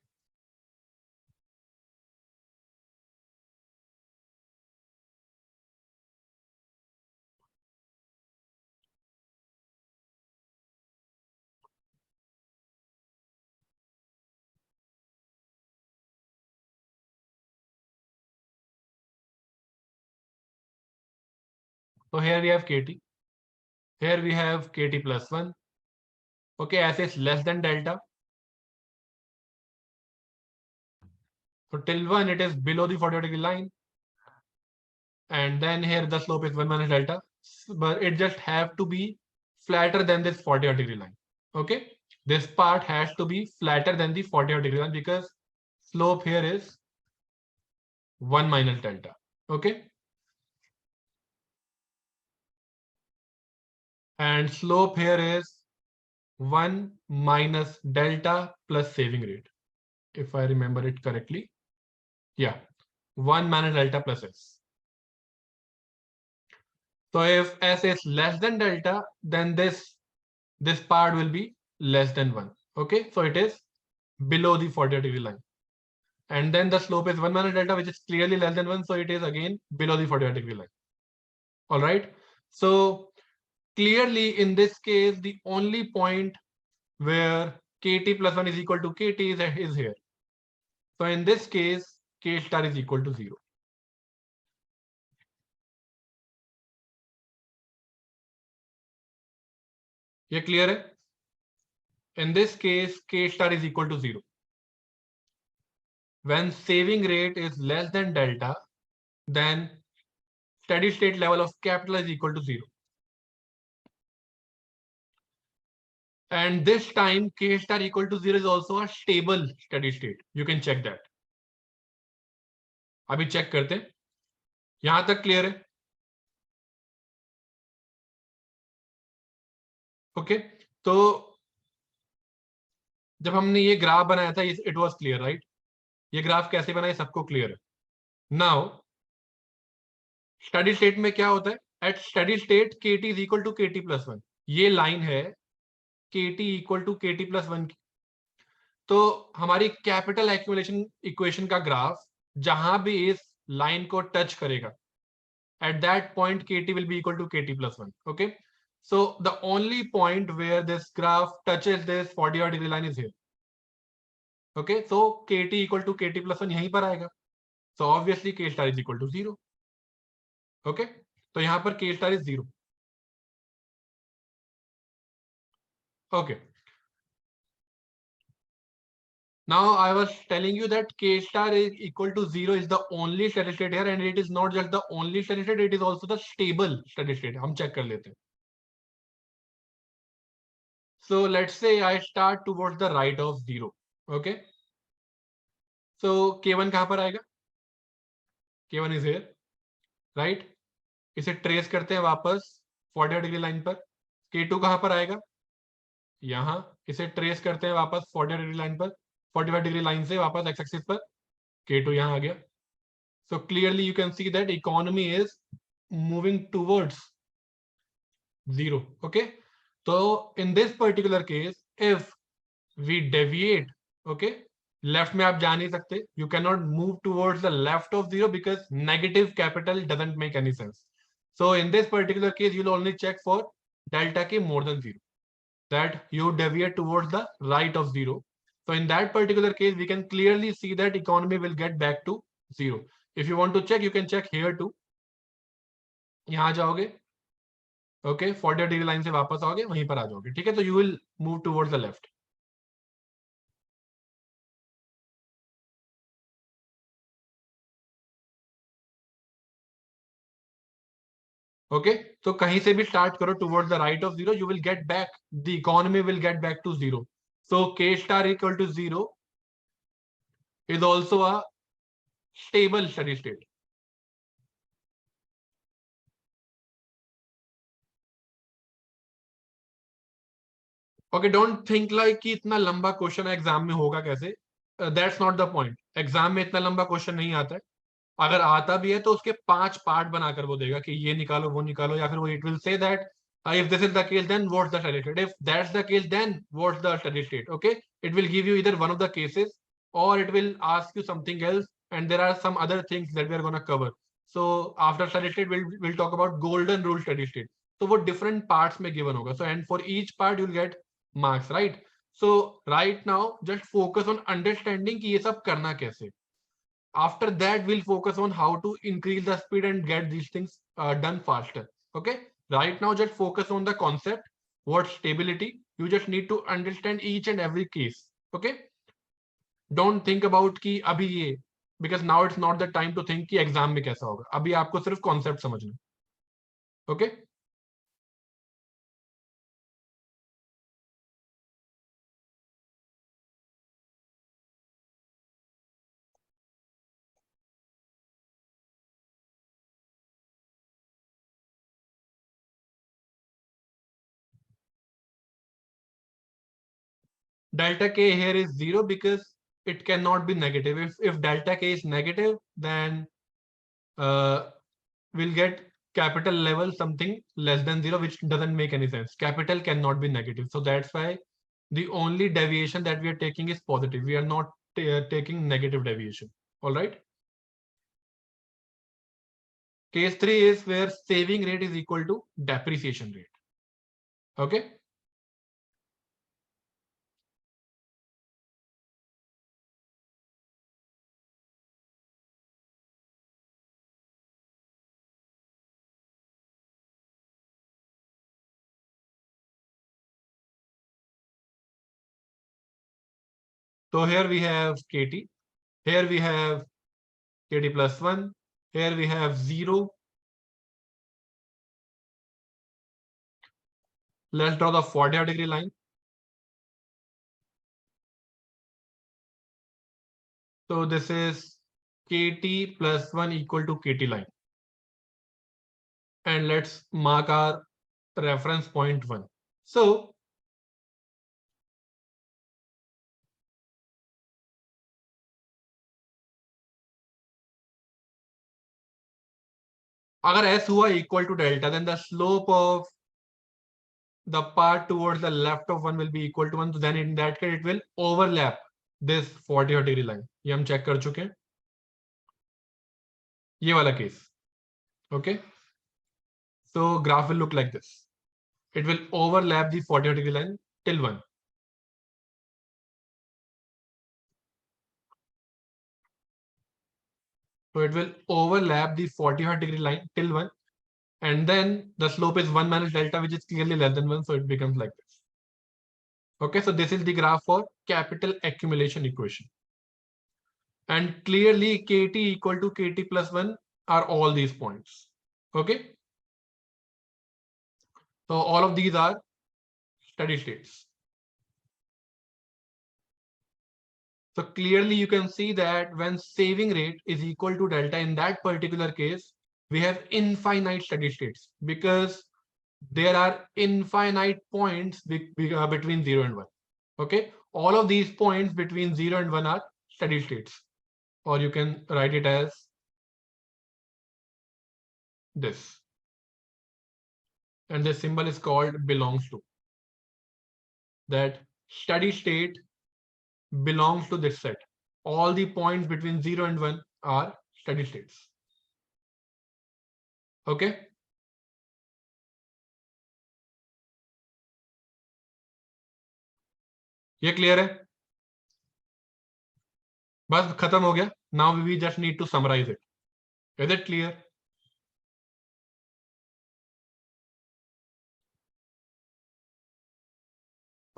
So here we have kt, here we have kt plus 1. Okay, as it's less than delta. So till 1 it is below the 45 degree line, and then here the slope is 1 minus delta, but it just have to be flatter than this 45 degree line. Okay, this part has to be flatter than the 45 degree line because slope here is 1 minus delta. Okay, and slope here is 1 minus delta plus saving rate, if I remember it correctly. Yeah, 1 minus delta plus s. So if s is less than delta, then this part will be less than 1. Okay, so it is below the 40 degree line. And then the slope is 1 minus delta, which is clearly less than 1. So it is again below the 45 degree line. All right. So clearly in this case, the only point where kt plus 1 is equal to kt is here. So in this case, k star is equal to 0. ये clear है? In this case, k star is equal to 0. When saving rate is less than delta, then steady state level of capital is equal to 0. And this time k star equal to 0 is also a stable steady state. You can check that. अभी check करते हैं. यहां तक clear है? Okay, तो जब हमने ये ग्राफ बनाया था इट वाज क्लियर, राइट? ये ग्राफ कैसे बनाए सबको क्लियर है. नाउ स्टडी स्टेट में क्या होता है? At steady state kt is equal to kt plus 1. ये लाइन है kt equal to kt plus 1 की. तो हमारी कैपिटल एक्यूमुलेशन इक्वेशन का ग्राफ जहां भी इस लाइन को टच करेगा, at that point kt will be equal to kt plus 1. Okay, so the only point where this graph touches this 45 degree line is here. Okay, so kt equal to kt plus 1 यहीं पर आएगा. So obviously k star is equal to 0. Okay, तो यहां पर k star is 0. Okay, now I was telling you that k star is equal to 0 is the only steady state here, and it is not just the only steady state, it is also the stable steady state. हम check कर लेते हैं. So let's say I start towards the right of 0. Okay, so k1 कहां पर आएगा? k1 is here, right? इसे trace करते हैं वापस 45 डिग्री लाइन पर. k2 कहां पर आएगा? यहां. इसे ट्रेस करते हैं वापस 45 डिग्री लाइन पर, 45 डिग्री लाइन से वापस एक्स एक्सिस पर. k2 यहां आ गया. So clearly you can see that economy is moving towards 0. Okay, so in this particular case, if we deviate, okay, left में आप जा नहीं सकते. You cannot move towards the left of 0 because negative capital doesn't make any sense. So in this particular case, you'll only check for delta k more than 0, that you deviate towards the right of 0. So in that particular case, we can clearly see that economy will get back to 0. If you want to check, you can check here too. यहाँ जाओगे, okay, 40 degree line से वापस आओगे, वहीं पर आ जाओगे. ठीक है, तो you will move towards the left. Okay, तो कहीं से भी स्टार्ट करो towards the right of 0, you will get back, the economy will get back to 0. So k star equal to 0 is also a stable steady state. Okay, don't think like कि इतना लंबा question exam में होगा कैसे. That's not the point. Exam में इतना लंबा question नहीं आता है. अगर आता भी है तो उसके 5 पार्ट बनाकर वो देगा कि ये निकालो वो निकालो, या फिर वो it will say that if this is the case then what's the steady state, if that's the case then what's the steady state. Okay, it will give you either one of the cases or it will ask you something else, and there are some other things that we are going to cover. So after steady state we'll talk about golden rule steady state. So वो different parts में given होगा. So and for each part you'll get marks, right? So right now just focus on understanding कि ये सब करना कैसे. After that we'll focus on how to increase the speed and get these things done faster. Okay, right now just focus on the concept. What stability? You just need to understand each and every case. Okay, don't think about कि अभी ये, because now it's not the time to think कि exam में कैसा होगा. अभी आपको सिर्फ कॉन्सेप्ट समझना. Okay. Delta k here is 0 because it cannot be negative. If delta k is negative, then we'll get capital level something less than 0, which doesn't make any sense. Capital cannot be negative. So that's why the only deviation that we are taking is positive. We are not taking negative deviation. All right. Case 3 is where saving rate is equal to depreciation rate. Okay. So here we have KT. Here we have KT plus 1. Here we have 0. Let's draw the 45-degree line. So this is KT plus 1 equal to KT line. And let's mark our reference point 1. So अगर S हुआ equal to delta, then the slope of the part towards the left of 1 will be equal to 1. So then in that case, it will overlap this 45-degree line. ये हम check कर चुके हैं. ये वाला case. Okay. So graph will look like this. It will overlap the 45-degree line till 1. So it will overlap the 45-degree line till 1. And then the slope is 1 minus delta, which is clearly less than 1. So it becomes like this. Okay, so this is the graph for capital accumulation equation. And clearly KT equal to KT plus 1 are all these points. Okay. So all of these are steady states. So clearly you can see that when saving rate is equal to delta, in that particular case, we have infinite steady states because there are infinite points between 0 and 1. Okay, all of these points between 0 and 1 are steady states, or you can write it as this. And this symbol is called belongs to. That steady state belongs to this set. All the points between 0 and 1 are steady states. Okay. ये clear है? बस खत्म हो गया. Now we just need to summarize it. Is it clear?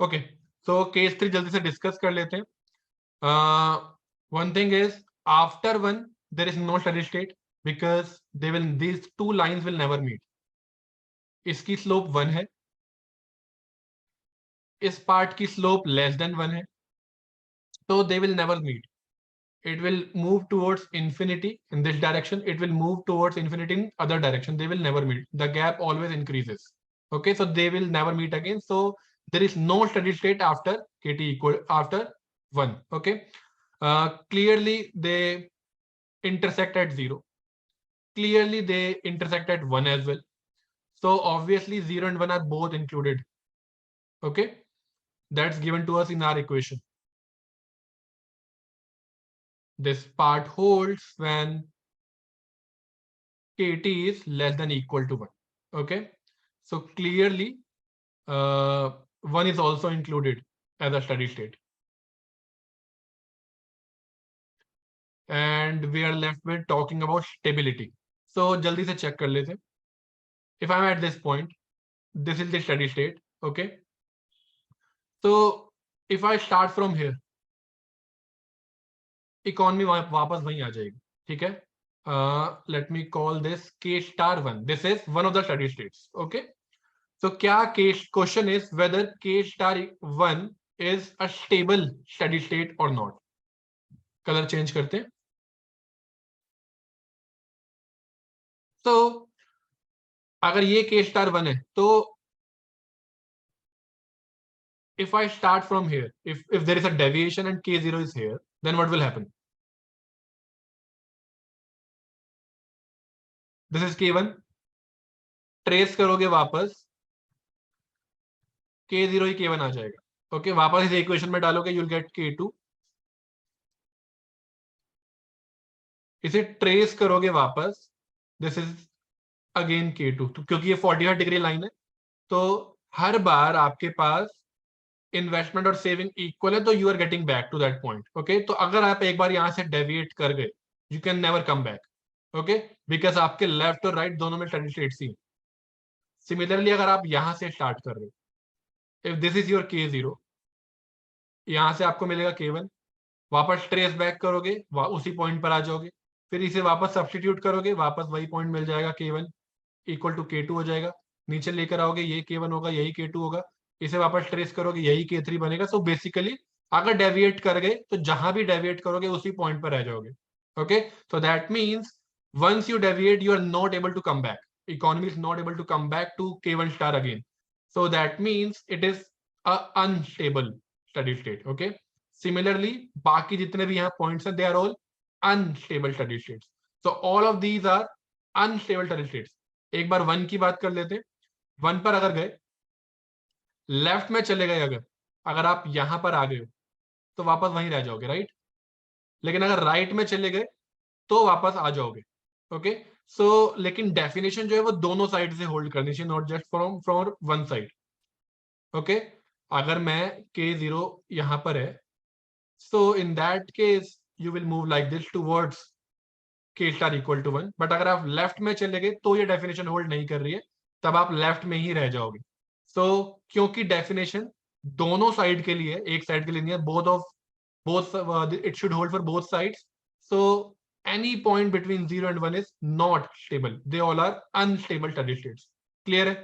Okay. So case 3 जल्दी से discuss कर लेते हैं. One thing is after 1 there is no steady state because these two lines will never meet. इसकी slope 1 है. इस part की slope less than 1 है. So they will never meet. It will move towards infinity in this direction. It will move towards infinity in other direction. They will never meet. The gap always increases. Okay, so they will never meet again. So there is no steady state after KT equal after 1. Okay, clearly they intersect at 0. Clearly they intersect at 1 as well. So obviously 0 and 1 are both included. Okay, that's given to us in our equation. This part holds when KT is less than equal to 1. Okay, so clearly 1 is also included as a steady state. And we are left with talking about stability. So jaldi se check kar lete. if I'm at this point, this is the steady state. Okay, so if I start from here, economy वापस वहीं आ जाएगी. ठीक है, let me call this के star one. This is one of the study states. Okay, so क्या question is whether के star one is a stable steady state और not. Colour change करते हैं. तो अगर ये के स्टार वन है, तो if I start from here, if there is a deviation and k0 is here, then what will happen? This is k1. Trace करोगे वापस, k0 ही k1 आ जाएगा. ओके, वापस इस इक्वेशन में डालोगे, you'll get k2. इसे ट्रेस करोगे वापस, दिस इज अगेन k2. तो क्योंकि ये 45 डिग्री लाइन है, तो हर बार आपके पास इन्वेस्टमेंट और सेविंग इक्वल है, तो you are getting back to that point. Okay, तो अगर आप एक बार यहां से डेविएट कर गए, you can never come back. Okay, because आपके लेफ्ट और राइट दोनों में स्टडी स्टेट्स ही. सिमिलरली अगर आप यहां से स्टार्ट कर रहे हो, if this is your k0, यहां से आपको मिलेगा k1. वापस ट्रेस बैक करोगे, उसी पॉइंट पर आ जाओगे. फिर इसे वापस सब्सटीट्यूट करोगे, वापस वही पॉइंट मिल जाएगा, k1 इक्वल टू k2 हो जाएगा. नीचे लेकर आओगे, ये k1 होगा, यही k2 होगा. इसे वापस ट्रेस करोगे, यही k3 बनेगा. सो बेसिकली अगर डेविएट कर गए, तो जहां भी डेविएट करोगे उसी पॉइंट पर रह जाओगे. Okay, so that means once you deviate, you are not able to come back. Economy is not able to come back to k1 star again. So that means it is a unstable steady state. Okay, similarly बाकी जितने भी यहाँ points हैं, they are all unstable steady states. So all of these are unstable steady states. एक बार one की बात कर लेते हैं. वन पर अगर गए, लेफ्ट में चले गए, अगर आप यहां पर आ गए हो, तो वापस वहीं रह जाओगे, राइट. लेकिन अगर राइट में चले गए, तो वापस आ जाओगे. ओके, सो लेकिन डेफिनेशन जो है वो दोनों साइड से होल्ड करनी चाहिए, not just from from one side. Okay, अगर मैं k0 यहां पर है, so in that case you will move like this towards k star equal to 1. But अगर आप लेफ्ट में चले गए, तो ये डेफिनेशन होल्ड नहीं कर रही है, तब आप लेफ्ट में ही रह जाओगे. सो क्योंकि डेफिनेशन दोनों साइड के लिए, एक साइड के लिए नहीं है, both it should hold for both sides. So any point between 0 and 1 is not stable. They all are unstable steady states. Clear है?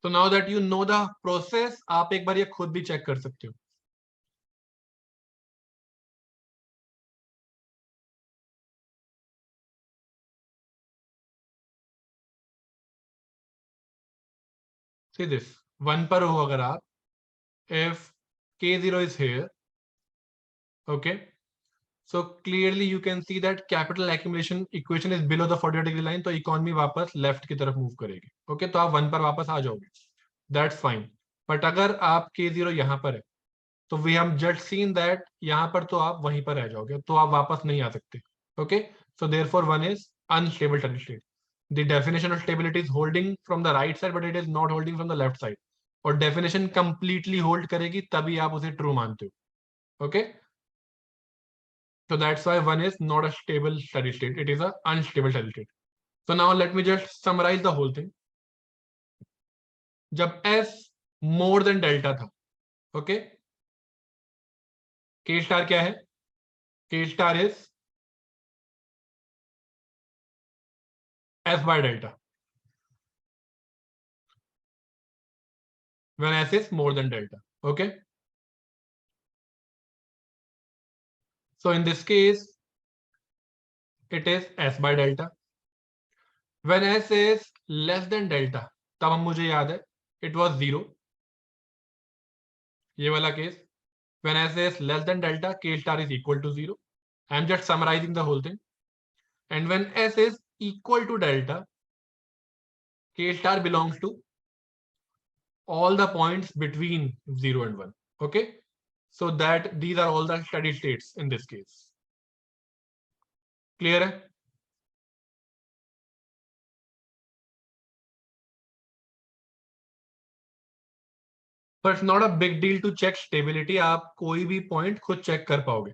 So now that you know the process, आप एक बार ये खुद भी चेक कर सकते हो. See this, 1 पर हो अगर आप, if k0 is here, okay, so clearly you can see that capital accumulation equation is below the 45 degree line, तो इकोनॉमी वापस लेफ्ट की तरफ मूव करेगी. ओके, तो आप 1 पर वापस आ जाओगे, दैट्स फाइन. बट अगर आप k0 यहां पर है, तो we have just seen that यहां पर तो आप वहीं पर रह जाओगे, तो आप वापस नहीं आ सकते. Okay, so therefore 1 is unstable steady state. The definition of stability is holding from the right side, but it is not holding from the left side. और डेफिनेशन कंप्लीटली होल्ड करेगी, तभी आप उसे ट्रू मानते हो. Okay, so that's why 1 is not a stable steady state, it is a unstable steady state. So now let me just summarize the whole thing. जब s more than delta था, okay, k star क्या है? k star is s by delta when s is more than delta. Okay, so in this case it is s by delta. When s is less than delta, तब हम, मुझे याद है, it was 0, ये वाला case. When s is less than delta, k star is equal to 0. I am just summarizing the whole thing. And when s is equal to delta, k star belongs to all the points between 0 and 1. Okay, so that these are all the steady states in this case. Clear है? But it's not a big deal to check stability. आप कोई भी point खुद check कर पाओगे.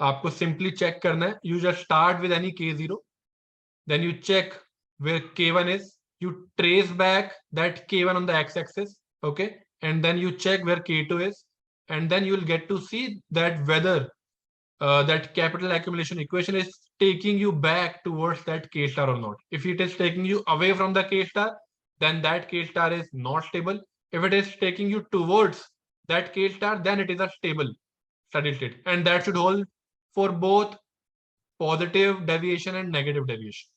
आपको simply check करना है. You just start with any K0. Then you check where K1 is. You trace back that K1 on the x-axis. Okay. And then you check where K2 is. And then you will get to see that whether that capital accumulation equation is taking you back towards that K star or not. If it is taking you away from the K star, then that K star is not stable. If it is taking you towards that K star, then it is a stable steady state. And that should hold for both positive deviation and negative deviation.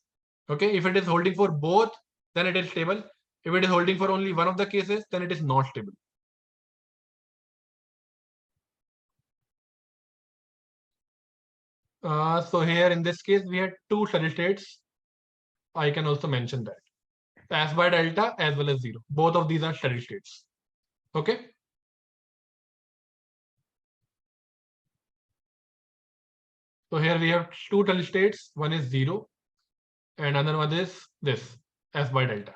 Okay, if it is holding for both, then it is stable. If it is holding for only one of the cases, then it is not stable. So here in this case, we had two steady states. I can also mention that. S by delta as well as 0. Both of these are steady states. Okay. So here we have two steady states. One is 0 and another one is this S by delta.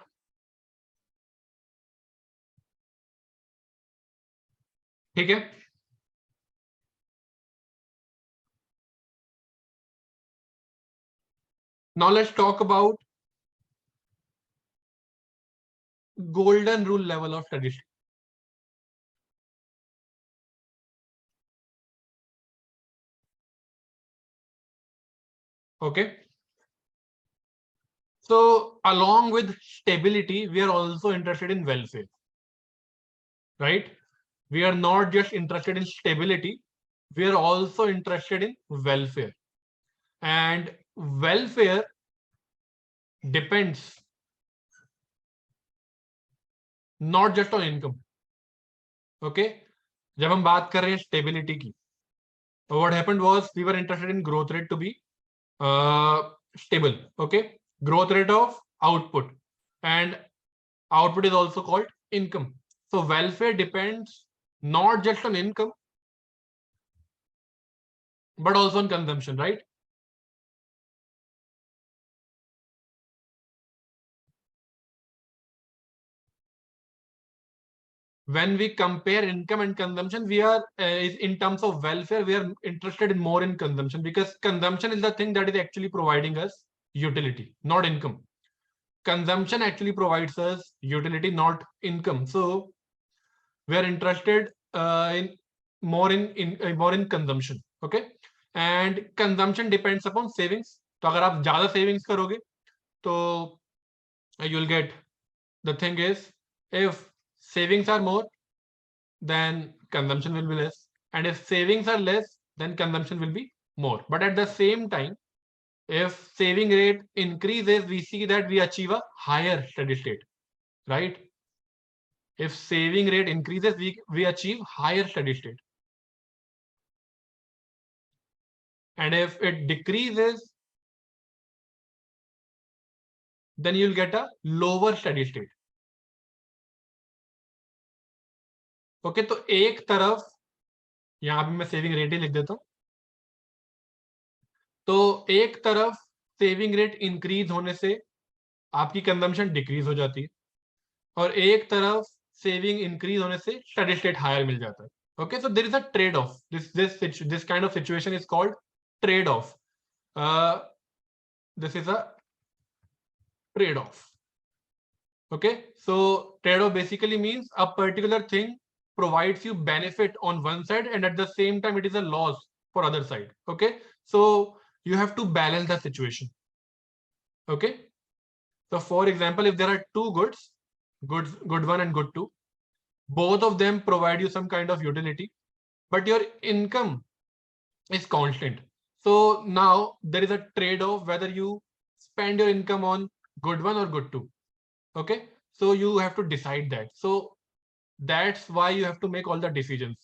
ठीक है. Now let's talk about golden rule level of steady state. Okay. So along with stability, we are also interested in welfare, right? We are not just interested in stability, we are also interested in welfare. And welfare depends not just on income. Okay. जब हम बात कर रहे हैं stability की, what happened was we were interested in growth rate to be stable. Okay. Growth rate of output, and output is also called income. So welfare depends not just on income, but also on consumption, right? When we compare income and consumption, we are in terms of welfare, we are interested in more in consumption, because consumption is the thing that is actually providing us utility, not income. Consumption actually provides us utility, not income. So we are interested in more in consumption. Okay. And consumption depends upon savings. तो अगर आप ज्यादा savings करोगे तो you'll get, the thing is, if savings are more, then consumption will be less, and if savings are less, then consumption will be more. But at the same time, if saving rate increases, we see that we achieve a higher steady state, right? If saving rate increases, we achieve higher steady state, and if it decreases, then you'll get a lower steady state. Okay. तो एक तरफ यहां पे मैं saving rate ही लिख देता हूं. तो एक तरफ सेविंग रेट इंक्रीज होने से आपकी कंजम्पशन डिक्रीज हो जाती है, और एक तरफ सेविंग इंक्रीज होने से स्टेडी स्टेट हायर मिल जाता है. Okay. So there is a trade off. This kind of situation is called trade off. This is a trade off. Okay, so trade-off basically means a particular thing provides you benefit on one side, and at the same time it is a loss for other side. Okay, so you have to balance the situation. Okay, so for example, if there are two goods, good one and good two, both of them provide you some kind of utility, but your income is constant. So now there is a trade-off whether you spend your income on good one or good two. Okay, so you have to decide that. So that's why you have to make all the decisions.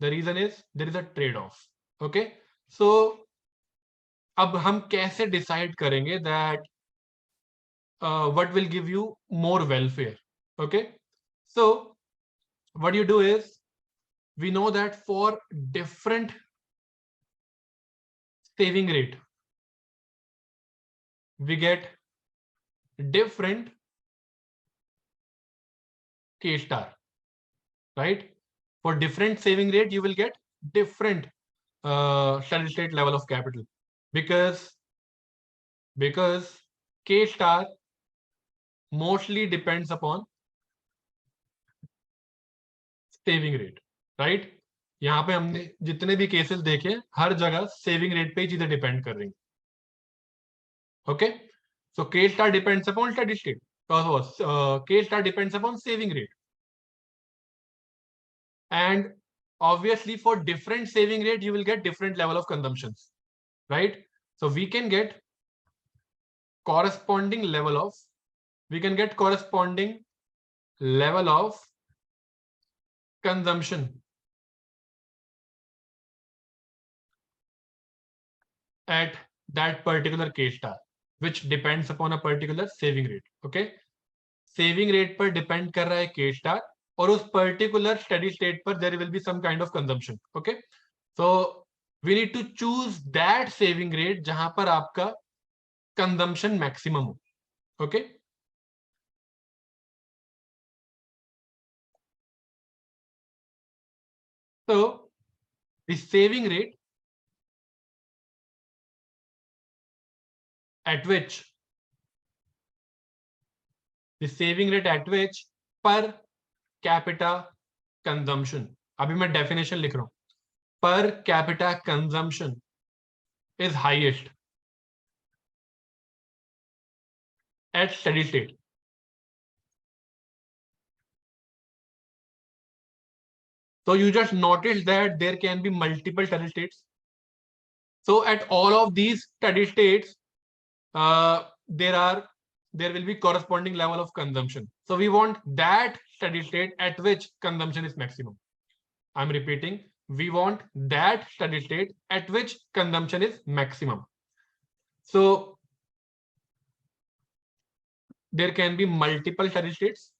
The reason is there is a trade-off. Okay, so अब हम कैसे decide करेंगे that what will give you more welfare? Okay, so what you do is, we know that for different saving rate, we get different K star. right? For different saving rate, you will get different steady state level of capital, because K star mostly depends upon saving rate, right? यहाँ पे हमने जितने भी cases देखे, हर जगह saving rate पे चीजें depend कर रही, okay? So K star depends upon steady state, K star depends upon saving rate, and obviously for different saving rate you will get different level of consumptions, right? So we can get corresponding level of consumption at that particular K star, which depends upon a particular saving rate, okay? Saving rate पर depend कर रहा है K star, और उस particular steady state पर there will be some kind of consumption, okay? So we need to choose that saving rate जहां पर आपका कंजम्पशन मैक्सिमम हो, ओके? तो the saving rate at which per capita consumption, अभी मैं डेफिनेशन लिख रहा हूं, per capita consumption is highest at steady state. So you just notice that there can be multiple steady states. So at all of these steady states, there will be corresponding level of consumption. So we want that steady state at which consumption is maximum. I'm repeating, we want that steady state at which consumption is maximum. So there can be multiple steady states,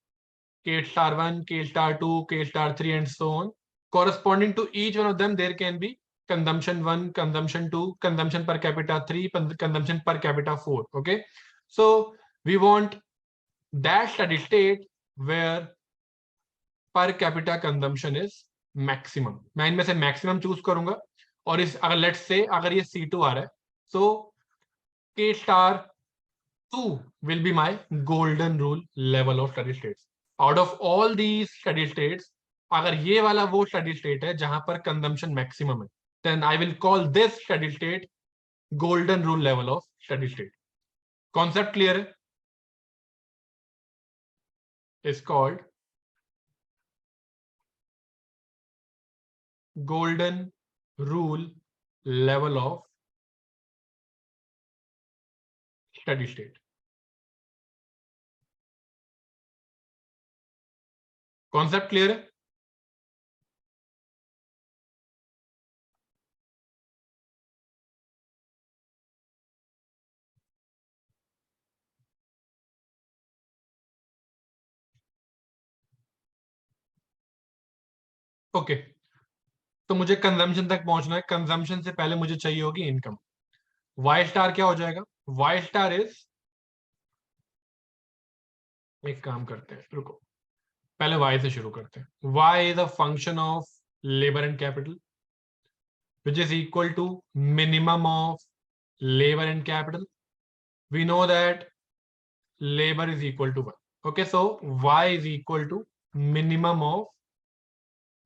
K star 1, K star 2, K star 3, and so on. Corresponding to each one of them, there can be consumption 1, consumption 2, consumption per capita 3, consumption per capita 4. Okay, so we want that steady state where per capita consumption is maximum. मैं इनमें से maximum choose करूंगा, और इस अगर let's say अगर ये C2 आ रहा है, so K star 2 will be my golden rule level of steady states. Out of all these steady states, अगर ये वाला वो steady state है जहां पर consumption maximum है, then I will call this steady state golden rule level of steady state. Concept clear है? Is called golden rule level of steady state. Concept clear है? ओके, तो मुझे कंजम्पशन तक पहुंचना है। कंजम्पशन से पहले मुझे चाहिए होगी इनकम। वाई स्टार क्या हो जाएगा? वाई स्टार इज, एक काम करते हैं, रुको, पहले वाई से शुरू करते हैं। Y is a function of labour and capital which is equal to minimum of labor and capital. We know that labor is equal to 1. Okay, so y is equal to minimum of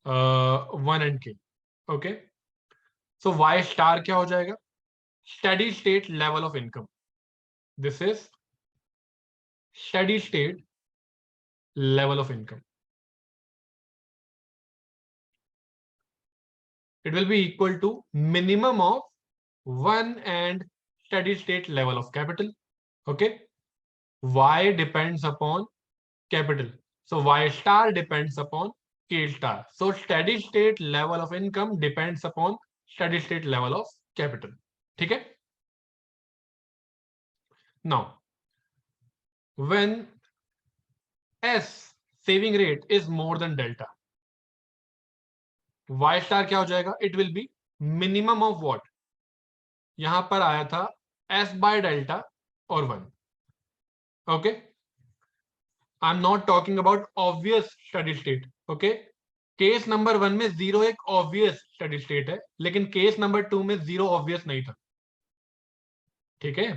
1 and k. Okay, so y star क्या हो जाएगा? Steady state level of income. This is steady state level of income. It will be equal to minimum of 1 and steady state level of capital. Okay, y depends upon capital, so y star depends upon k star. So steady state level of income depends upon steady state level of capital. ठीक है? Now when s saving rate is more than delta, y star क्या हो जाएगा? It will be minimum of what? यहां पर आया था s by delta और 1. Okay, I'm not talking about obvious steady state. Okay, case number 1 में 0 एक ऑब्वियस स्टेडी स्टेट है, लेकिन केस नंबर 2 में 0 ऑब्वियस नहीं था। ठीक है,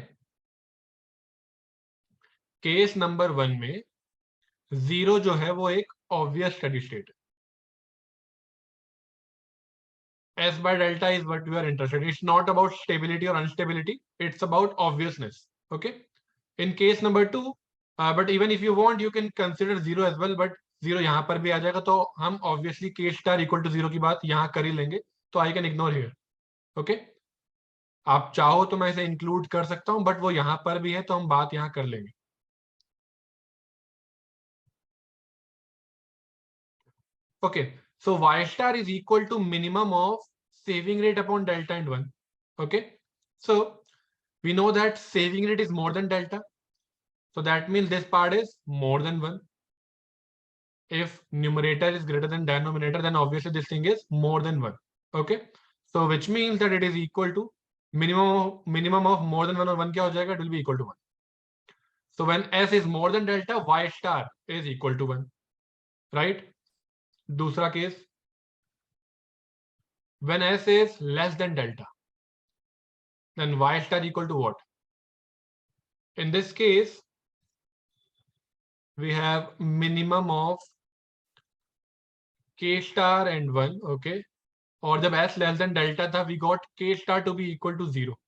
केस नंबर 1 में 0 जो है वो एक ऑब्वियस स्टेडी स्टेट है। S by delta is what we are interested in. It's not about stability or instability. It's about obviousness. Okay. In case number 2, but even if you want, you can consider 0 as well. But 0 यहाँ पर भी आ जाएगा, तो हम obviously k star equal to 0 की बात यहाँ कर ही लेंगे, तो I can ignore here. Okay. आप चाहो तो मैं इसे इंक्लूड कर सकता हूं, बट वो यहाँ पर भी है तो हम बात यहाँ कर लेंगे। Okay. So y star is equal to minimum of saving rate upon delta and 1. Okay. So we know that saving rate is more than delta. So that means this part is more than 1. If numerator is greater than denominator, then obviously this thing is more than 1. Okay. So which means that it is equal to minimum of more than 1, or 1 क्या हो जाएगा? It will be equal to 1. So when s is more than delta, y star is equal to 1. Right? दूसरा case, when s is less than delta, then y star equal to what? In this case, we have minimum of k star and 1. Okay. और जब s less than delta था, we got k star to be equal to 0.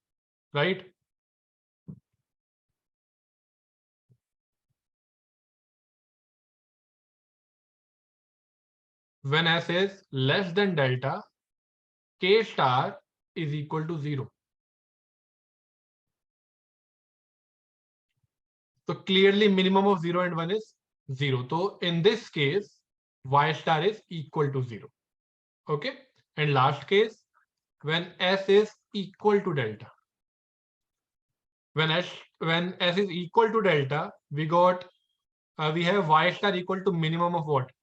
Right? When s is less than delta, k star is equal to 0. So clearly minimum of 0 and 1 is 0. So in this case, y star is equal to 0. Okay. And last case, when s is equal to delta. When s is equal to delta, we got we have y star equal to minimum of what?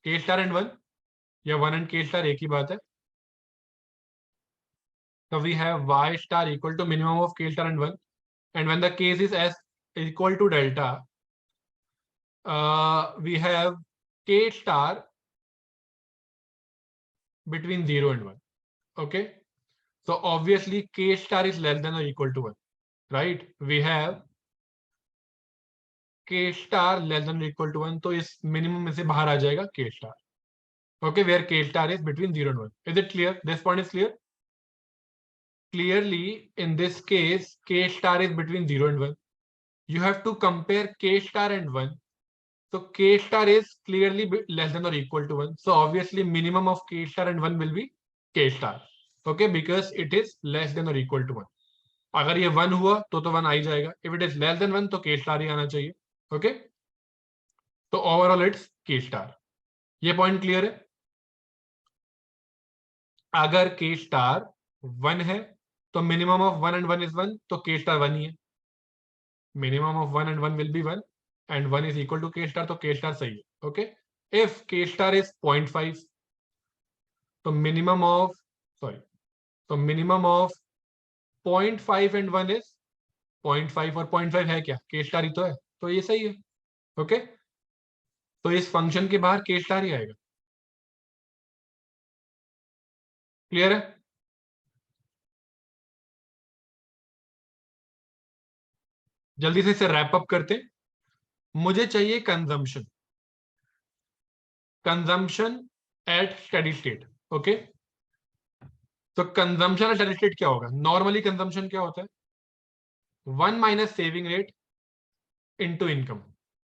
K star and 1. या 1 and k star एक ही बात है. So we have y star equal to minimum of k star and 1. And when the case is s equal to delta, we have k star between 0 and 1. Okay. So obviously k star is less than or equal to 1. Right? We have k star less than or equal to 1. तो इस minimum में से बाहर आ जाएगा k star. Okay, where k star is between 0 and 1. Is it clear? This point is clear? Clearly, in this case, k star is between 0 and 1. You have to compare k star and 1. So k star is clearly less than or equal to 1. So obviously minimum of k star and 1 will be k star. Okay, because it is less than or equal to 1. अगर ये 1 हुआ तो 1 आ ही जाएगा. If it is less than 1 तो k star ही आना चाहिए. Okay. तो overall it's k star. ये point clear है? अगर k star 1 है तो minimum of 1 and 1 is 1, तो k star 1 ही है. Minimum of 1 and 1 will be 1, and 1 is equal to k star, तो k star सही है. Okay. If k star is 0.5, तो minimum of 0.5 and 1 is 0.5, और 0.5 है क्या? k star ही तो है, तो ये सही है. ओके. तो इस फंक्शन के बाहर k star ही आएगा. क्लियर है? जल्दी से इसे रैप अप करते हैं. मुझे चाहिए consumption at steady state. Okay. तो कंजम्पशन एट स्टेडी स्टेट क्या होगा? नॉर्मली कंजम्पशन क्या होता है? 1 minus saving rate into income.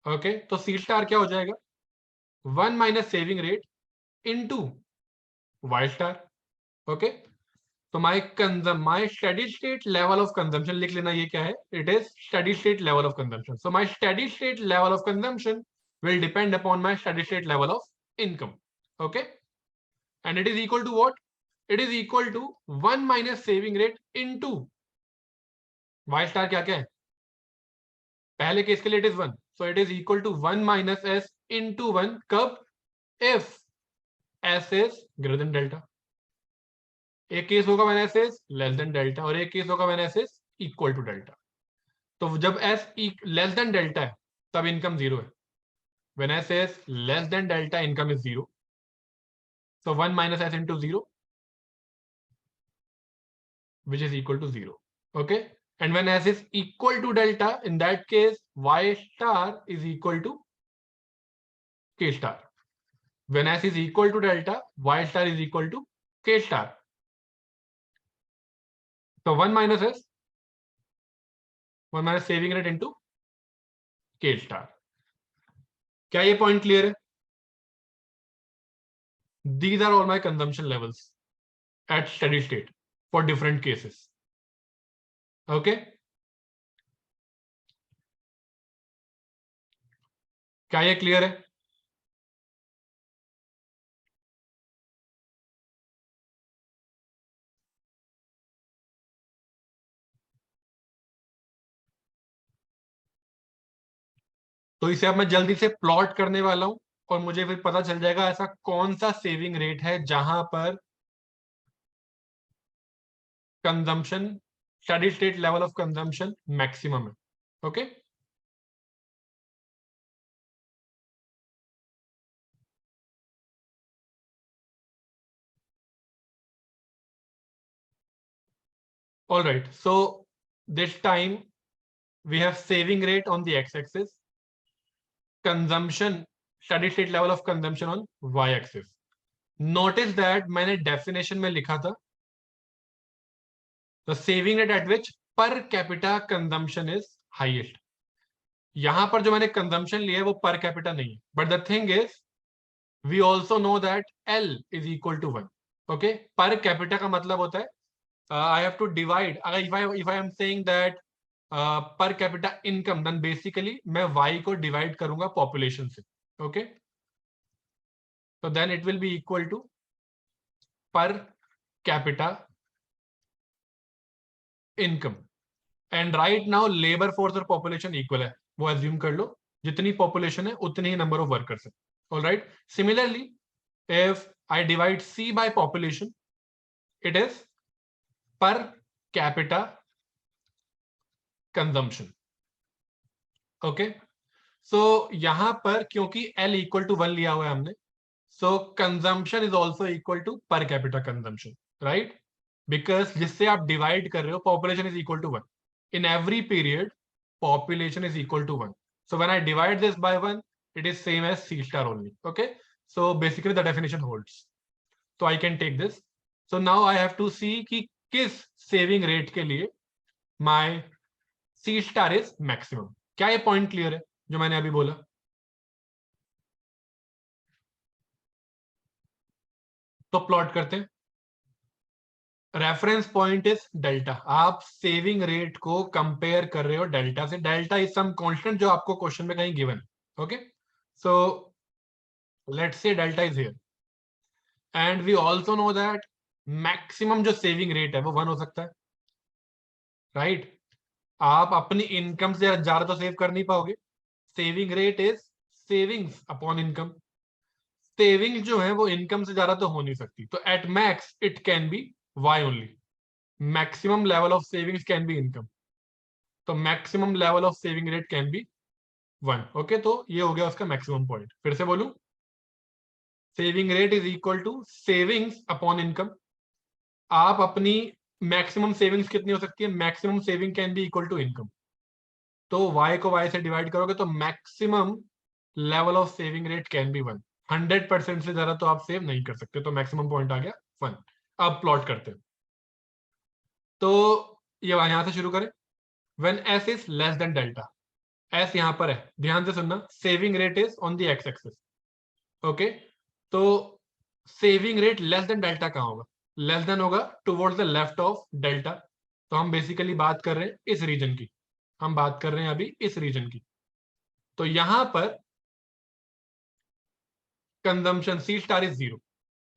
Okay. तो सी स्टार क्या हो जाएगा? 1 minus saving rate into Y star. Okay. तो my steady state level of consumption लिख लेना. ये क्या है? It is steady state level of consumption. So my steady state level of consumption will depend upon my steady state level of income. Okay. And it is equal to what? It is equal to 1 minus saving rate into y star. क्या क्या है? पहले case के लिए it is 1. So it is equal to 1 minus s into 1. कब? If s is greater than delta. एक case होगा when s is less than delta, और एक केस होगा when s is equal to delta. तो जब s less than delta है तब इनकम 0 है. When s is less than delta, income is 0. So 1 minus s into 0, which is equal to 0. Okay. And when s is equal to delta, in that case, y star is equal to k star. When s is equal to delta, y star is equal to k star. So 1 minus s, 1 minus saving rate into k star. क्या ये point clear है? These are all my consumption levels at steady state for different cases. Okay. क्या ये clear है? तो इसे अब मैं जल्दी से प्लॉट करने वाला हूं और मुझे फिर पता चल जाएगा ऐसा कौन सा सेविंग रेट है जहां पर consumption, steady state level of consumption maximum है. Okay. All right. So this time we have saving rate on the X axis, consumption, steady state level of consumption on Y axis. Notice that मैंने definition में लिखा था the saving rate at which per capita consumption is highest. यहां पर जो मैंने consumption लिया है वो पर कैपिटा नहीं है, but the thing is we also know that L is equal to 1. Okay. Per capita का मतलब होता है आई हैव टू डिवाइड. अगर if I am saying that per capita income, then basically मैं वाई को divide करूंगा population से. Okay. तो then it will be equal to per capita income. And right now labour force और population equal है, वो assume कर लो. जितनी पॉपुलेशन है उतनी ही नंबर ऑफ वर्कर्स है. All right. Similarly if I divide C by population, it is per capita consumption. Okay. So यहां पर क्योंकि L equal to 1 लिया हुआ है हमने, so consumption is also equal to per capita consumption, right? Because जिससे आप divide कर रहे हो, population is equal to 1. In every period, population is equal to 1. So when I divide this by 1, it is same as C star only. Okay. So basically the definition holds. So I can take this. So now I have to see कि किस saving rate के लिए my C star is maximum. क्या ये point clear है जो मैंने अभी बोला? तो प्लॉट करते हैं. Reference point is delta. आप सेविंग रेट को कंपेयर कर रहे हो डेल्टा से. डेल्टा इज सम कांस्टेंट जो आपको क्वेश्चन में कहीं given. Okay. So let's say delta is here and we also know that maximum जो सेविंग रेट है वो 1 हो सकता है, राइट? आप अपनी इनकम से ज्यादा तो सेव कर नहीं पाओगे. Saving rate is savings upon income. Savings जो है वो इनकम से ज्यादा तो हो नहीं सकती. तो at max it can be Y only. Maximum level of savings can be income. तो maximum level of saving rate can be 1. Okay. तो ये हो गया उसका मैक्सिमम पॉइंट. फिर से बोलूं, saving rate is equal to savings upon income. आप अपनी मैक्सिमम सेविंग्स कितनी हो सकती है? Maximum saving can be equal to income. तो y को y से डिवाइड करोगे तो maximum level of saving rate can be 1. 100% से ज्यादा तो आप सेव नहीं कर सकते. तो मैक्सिमम पॉइंट आ गया 1. अब प्लॉट करते हैं. तो ये यहां से शुरू करें. When s is less than delta, s यहां पर है, ध्यान से सुनना. Saving rate is on the X axis. Okay. तो saving rate less than delta कहां होगा? लेस देन होगा towards the left of delta. तो हम बेसिकली बात कर रहे हैं इस रीजन की. हम बात कर रहे हैं अभी इस रीजन की. तो यहां पर consumption C star is 0.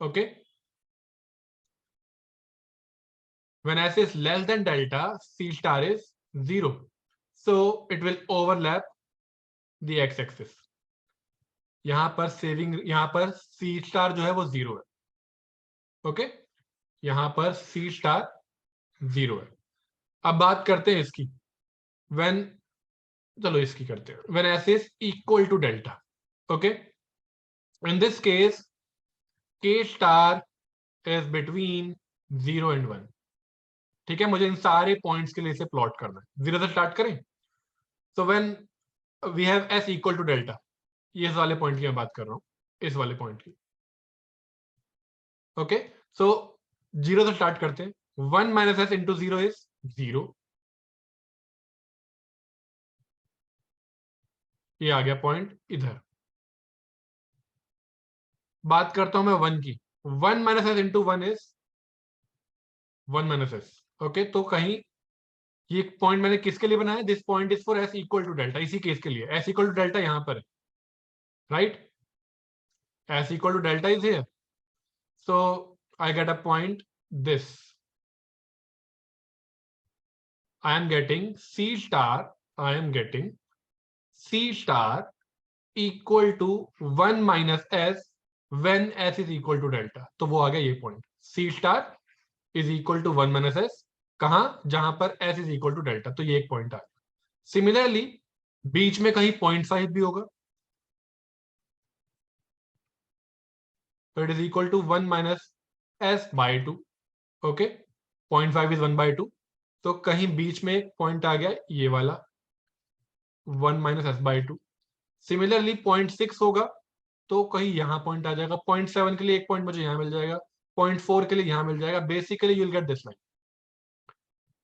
Okay. When S is less than delta, C star is 0. So it will overlap the x axis. यहां पर सेविंग, यहां पर C star जो है वो 0 है. ओके. यहां पर C star 0 है. अब बात करते हैं इसकी. When, चलो इसकी करते हैं. When S is equal to delta. Okay. In this case, के स्टार इज बिटवीन 0 and 1। ठीक है, मुझे इन सारे पॉइंट्स के लिए इसे प्लॉट करना है। 0 से स्टार्ट करें। So when we have S equal to delta, ये इस वाले पॉइंट की मैं बात कर रहा हूं, इस वाले पॉइंट की। ओके, सो 0 से स्टार्ट करते हैं। 1 माइनस एस इंटू 0 इज 0। ये आ गया पॉइंट इधर। बात करता हूं मैं 1 की। 1 minus S into 1 is 1 minus S. Okay, तो कहीं ये पॉइंट मैंने किसके लिए बनाया? This point is for S equal to delta, इसी केस के लिए। एस इक्वल टू डेल्टा यहां पर है, right? S equal to delta is here, so I get a point this. I am getting C star, I am getting C star equal to 1 minus S when S is equal to delta। तो वो आ गया ये point, C star is equal to 1 minus S, कहां? जहां पर S is equal to delta। तो ये एक पॉइंट आ गया। सिमिलरली बीच में कहीं पॉइंट 5 भी होगा, तो it is equal to 1 minus S by 2। Okay, 0.5 is 1 by 2, तो कहीं बीच में एक पॉइंट आ गया ये वाला 1 minus S by 2। सिमिलरली 0.6 होगा, तो कहीं यहां पॉइंट आ जाएगा। 0.7 के लिए एक पॉइंट मुझे यहां मिल जाएगा, 0.4 के लिए यहां मिल जाएगा। Basically you will get this line.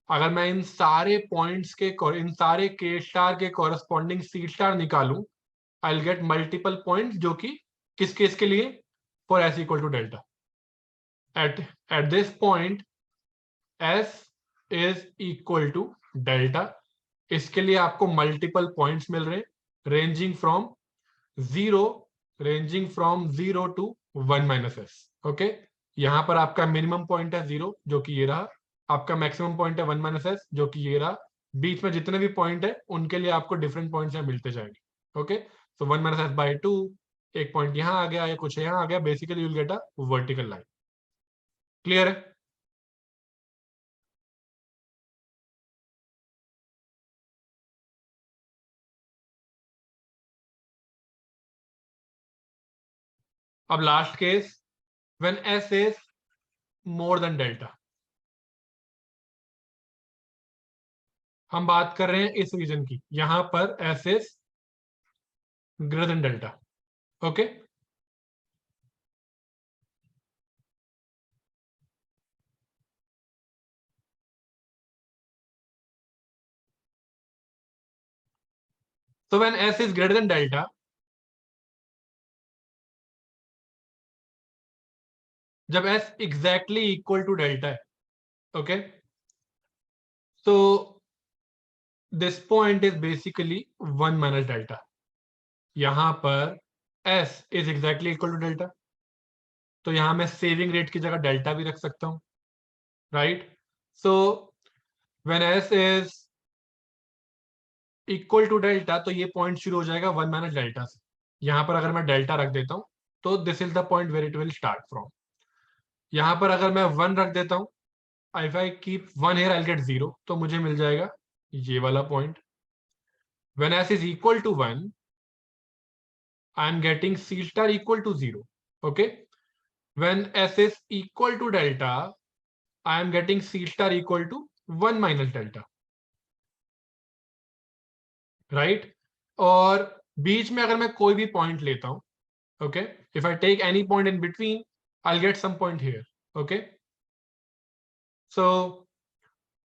अगर मैं इन सारे पॉइंट्स के, इन सारे के स्टार के कॉरेस्पॉन्डिंग सी स्टार निकालूं, I will get multiple points, जो कि किस केस के लिए? For S equal to delta. At this point S is equal to delta. इसके लिए आपको मल्टीपल पॉइंट्स मिल रहे हैं, ranging from 0 0 to 1 minus S. Okay, यहां पर आपका मिनिमम पॉइंट है 0, जो कि ये रहा। आपका मैक्सिमम पॉइंट है 1 माइनस एस, जो कि ये रहा। बीच में जितने भी पॉइंट है उनके लिए आपको डिफरेंट पॉइंट्स यहाँ मिलते जाएंगे। Okay, so 1 minus S by 2, एक पॉइंट यहां आ गया या कुछ यहां आ गया। Basically you'll get a vertical line. Clear है? अब last case, when S is more than delta. हम बात कर रहे हैं इस रीजन की, यहां पर S is greater than delta. Okay, so when s is greater than delta, जब s exactly equal to delta है, ओके, तो this point is basically 1 minus delta. यहां पर s is exactly equal to delta, तो यहां मैं saving rate की जगह डेल्टा भी रख सकता हूं, right? So when s is equal to delta, तो ये पॉइंट शुरू हो जाएगा 1 माइनस डेल्टा से। यहां पर अगर मैं डेल्टा रख देता हूं, तो this is the point where it will start from. यहां पर अगर मैं 1 रख देता हूं, if I keep 1 here, I'll get 0, तो मुझे मिल जाएगा ये वाला point. When s is equal to 1, I am getting C star equal to 0. Okay. When s is equal to delta, I am getting C star equal to 1 minus delta. Right? और बीच में अगर मैं कोई भी पॉइंट लेता हूं, okay, if I take any point in between, I'll get some point here. Okay. So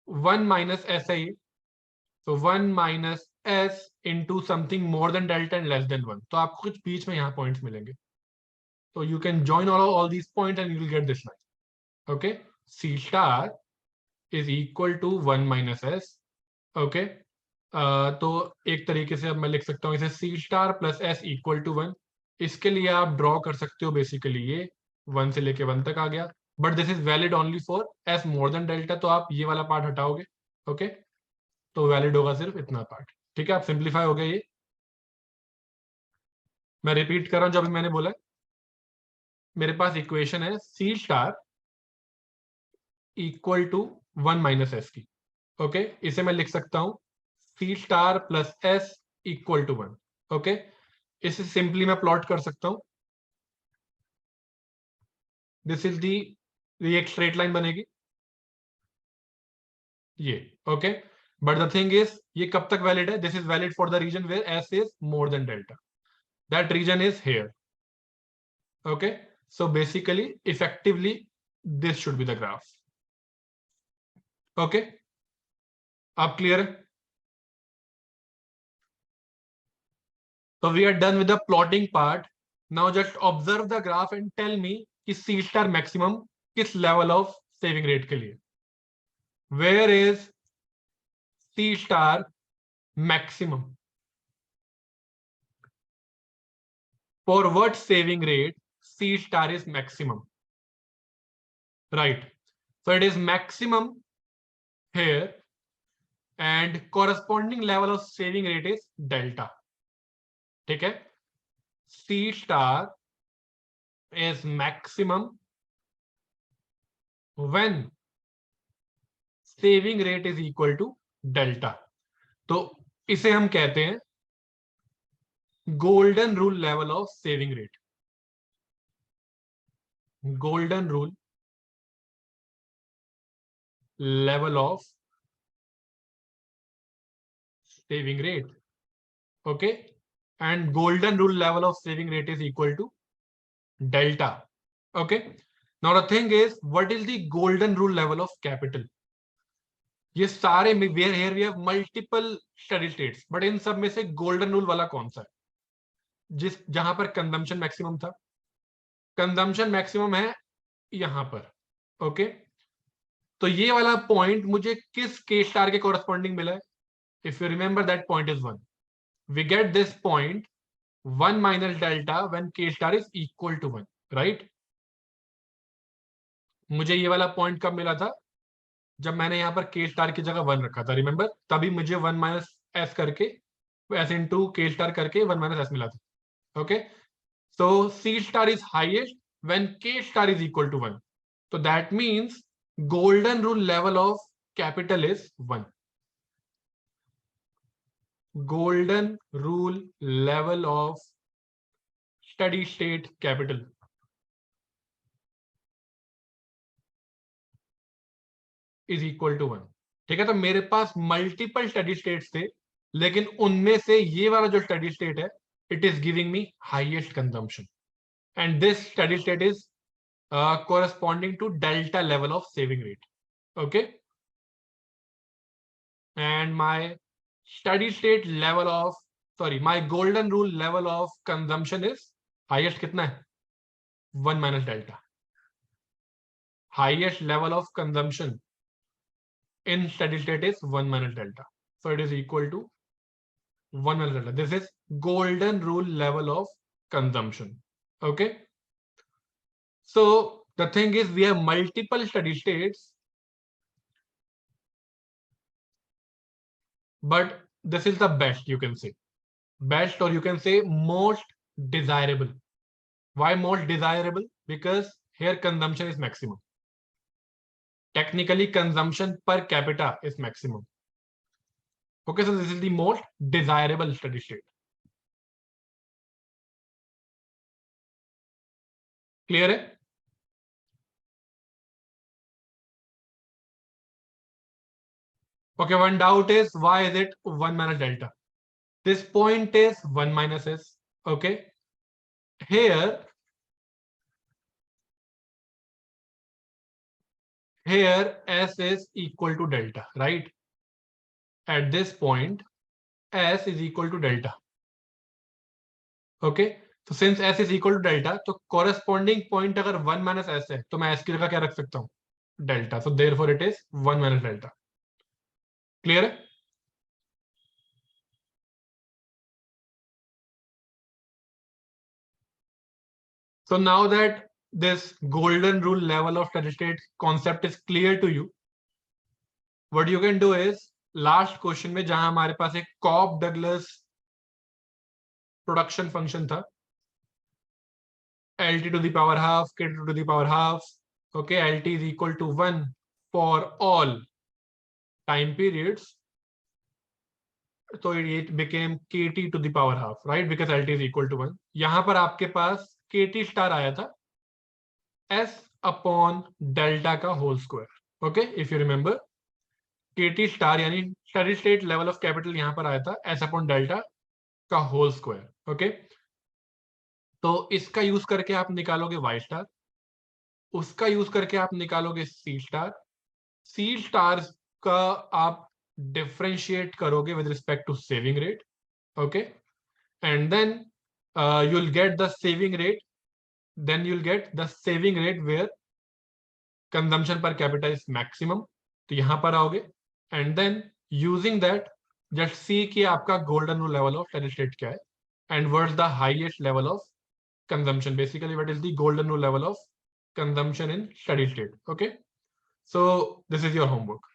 1 minus SI, so 1 minus s into something more than delta and less than 1, तो आपको कुछ बीच में यहाँ पॉइंट्स मिलेंगे। तो you can join all these points and you will get this line. Okay, C star is equal to 1 minus s. Okay, तो एक तरीके से अब मैं लिख सकता हूँ इसे C star plus s equal to 1। इसके लिए आप ड्रॉ कर सकते हो, बेसिकली ये 1 से लेके 1 तक आ गया, but this is valid only for s more than delta. तो आप ये वाला पार्ट हटाओगे, ओके, तो वैलिड होगा सिर्फ इतना पार्ट। ठीक है, आप सिंप्लीफाई हो गया ये। मैं रिपीट कर रहा हूं जो अभी मैंने बोला। मेरे पास इक्वेशन है C star equal to 1 minus S की। ओके, इसे मैं लिख सकता हूं C star plus S equal to 1। Okay, इसे सिंपली मैं प्लॉट कर सकता हूं। दिस इज दी, ये एक स्ट्रेट लाइन बनेगी ये, okay. But the thing is ये कब तक वैलिड है? This is valid for the region where S is more than delta, that region is here, okay. So basically effectively this should be the graph, okay. आप clear है? So we are done with the plotting part. Now just observe the graph and tell me कि C star maximum किस level of saving rate के लिए? Where is C star maximum? For what saving rate C star is maximum? Right. So it is maximum here and corresponding level of saving rate is delta. ठीक है? C star is maximum when saving rate is equal to delta. तो इसे हम कहते हैं golden rule level of saving rate. Golden rule level of saving rate, okay. And golden rule level of saving rate is equal to delta, okay. Now the thing is what is the golden rule level of capital? ये सारे में here we have multiple steady states, but इन सब में से golden rule वाला कौन सा है? जहां पर कंजम्पशन मैक्सिमम था। कंजम्पशन मैक्सिमम है यहां पर, ओके। तो ये वाला पॉइंट मुझे किस के स्टार के कोरस्पॉन्डिंग मिला है? If you remember that point is 1, we get this point 1 minus delta when K star is equal to 1, right. मुझे ये वाला पॉइंट कब मिला था? जब मैंने यहां पर के स्टार की जगह 1 रखा था, रिमेंबर, तभी मुझे 1 माइनस एस करके एस इंटू के स्टार करके 1 माइनस एस मिला था, okay. So C star is highest when K star is equal to 1, so that means golden rule level of capital is 1. Golden rule level of steady state capital is equal to 1. ठीक है, तो मेरे पास multiple steady states थे, लेकिन उनमें से ये वाला जो स्टडी स्टेट है, it is giving me highest consumption and this steady state is corresponding to delta level of saving rate, okay. And my steady state level of, sorry, my golden rule level of consumption is highest कितना है? 1 minus delta. Highest level of consumption in steady state is 1 minus delta, so it is equal to 1 minus delta. This is golden rule level of consumption, okay. So the thing is we have multiple steady states, but this is the best, you can say best, or you can say most desirable. Why most desirable? Because here consumption is maximum. Technically consumption per capita is maximum, okay. So this is the most desirable steady state. Clear है? Okay, one doubt is why is it 1 minus delta? This point is 1 minus s, okay. Here s is equal to delta, right? At this point s is equal to delta, okay. So since s is equal to delta, तो corresponding point अगर 1 minus s है, तो मैं s की जगह क्या रख सकता हूँ? Delta. So therefore it is 1 minus delta. Clear है? So now that this golden rule level of steady state concept is clear to you, what you can do is last question में जहां हमारे पास एक कॉप डगलस प्रोडक्शन फंक्शन था, LT to the power half, KT to the power half, okay, LT is equal to 1 for all time periods, so it became KT to the power half, right, because LT is equal to 1. यहां पर आपके पास KT star आया था S upon delta का whole square. Okay, if you remember KT star यानी steady state level of capital यहां पर आया था एस अपॉन डेल्टा का होल स्क्वायर। ओके, तो इसका यूज करके आप निकालोगे वाई स्टार, उसका यूज करके आप निकालोगे सी स्टार, सी स्टार का आप डिफरेंशिएट करोगे with respect to saving rate. Okay, and then you'll get the saving rate, then you'll get the saving rate where consumption per capita is maximum, तो यहां पर आओगे and then using that just see कि आपका golden rule level of steady state क्या है and what's the highest level of consumption, basically what is the golden rule level of consumption in steady state. Okay, so this is your homework.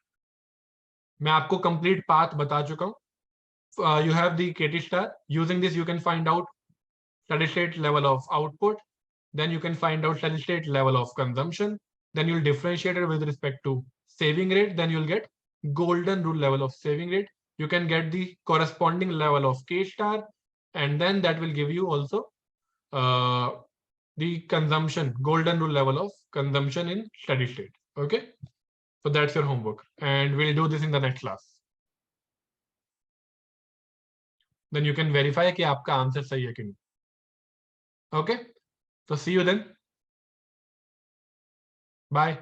मैं आपको complete path बता चुका हूँ. You have the KT star. Using this you can find out steady state level of output, then you can find out steady state level of consumption, then you'll differentiate it with respect to saving rate, then you'll get golden rule level of saving rate. You can get the corresponding level of K star, and then that will give you also the consumption, golden rule level of consumption in steady state. Okay, so that's your homework and we'll do this in the next class. Then you can verify कि आपका answer सही है कि नहीं. Okay, so see you then. Bye.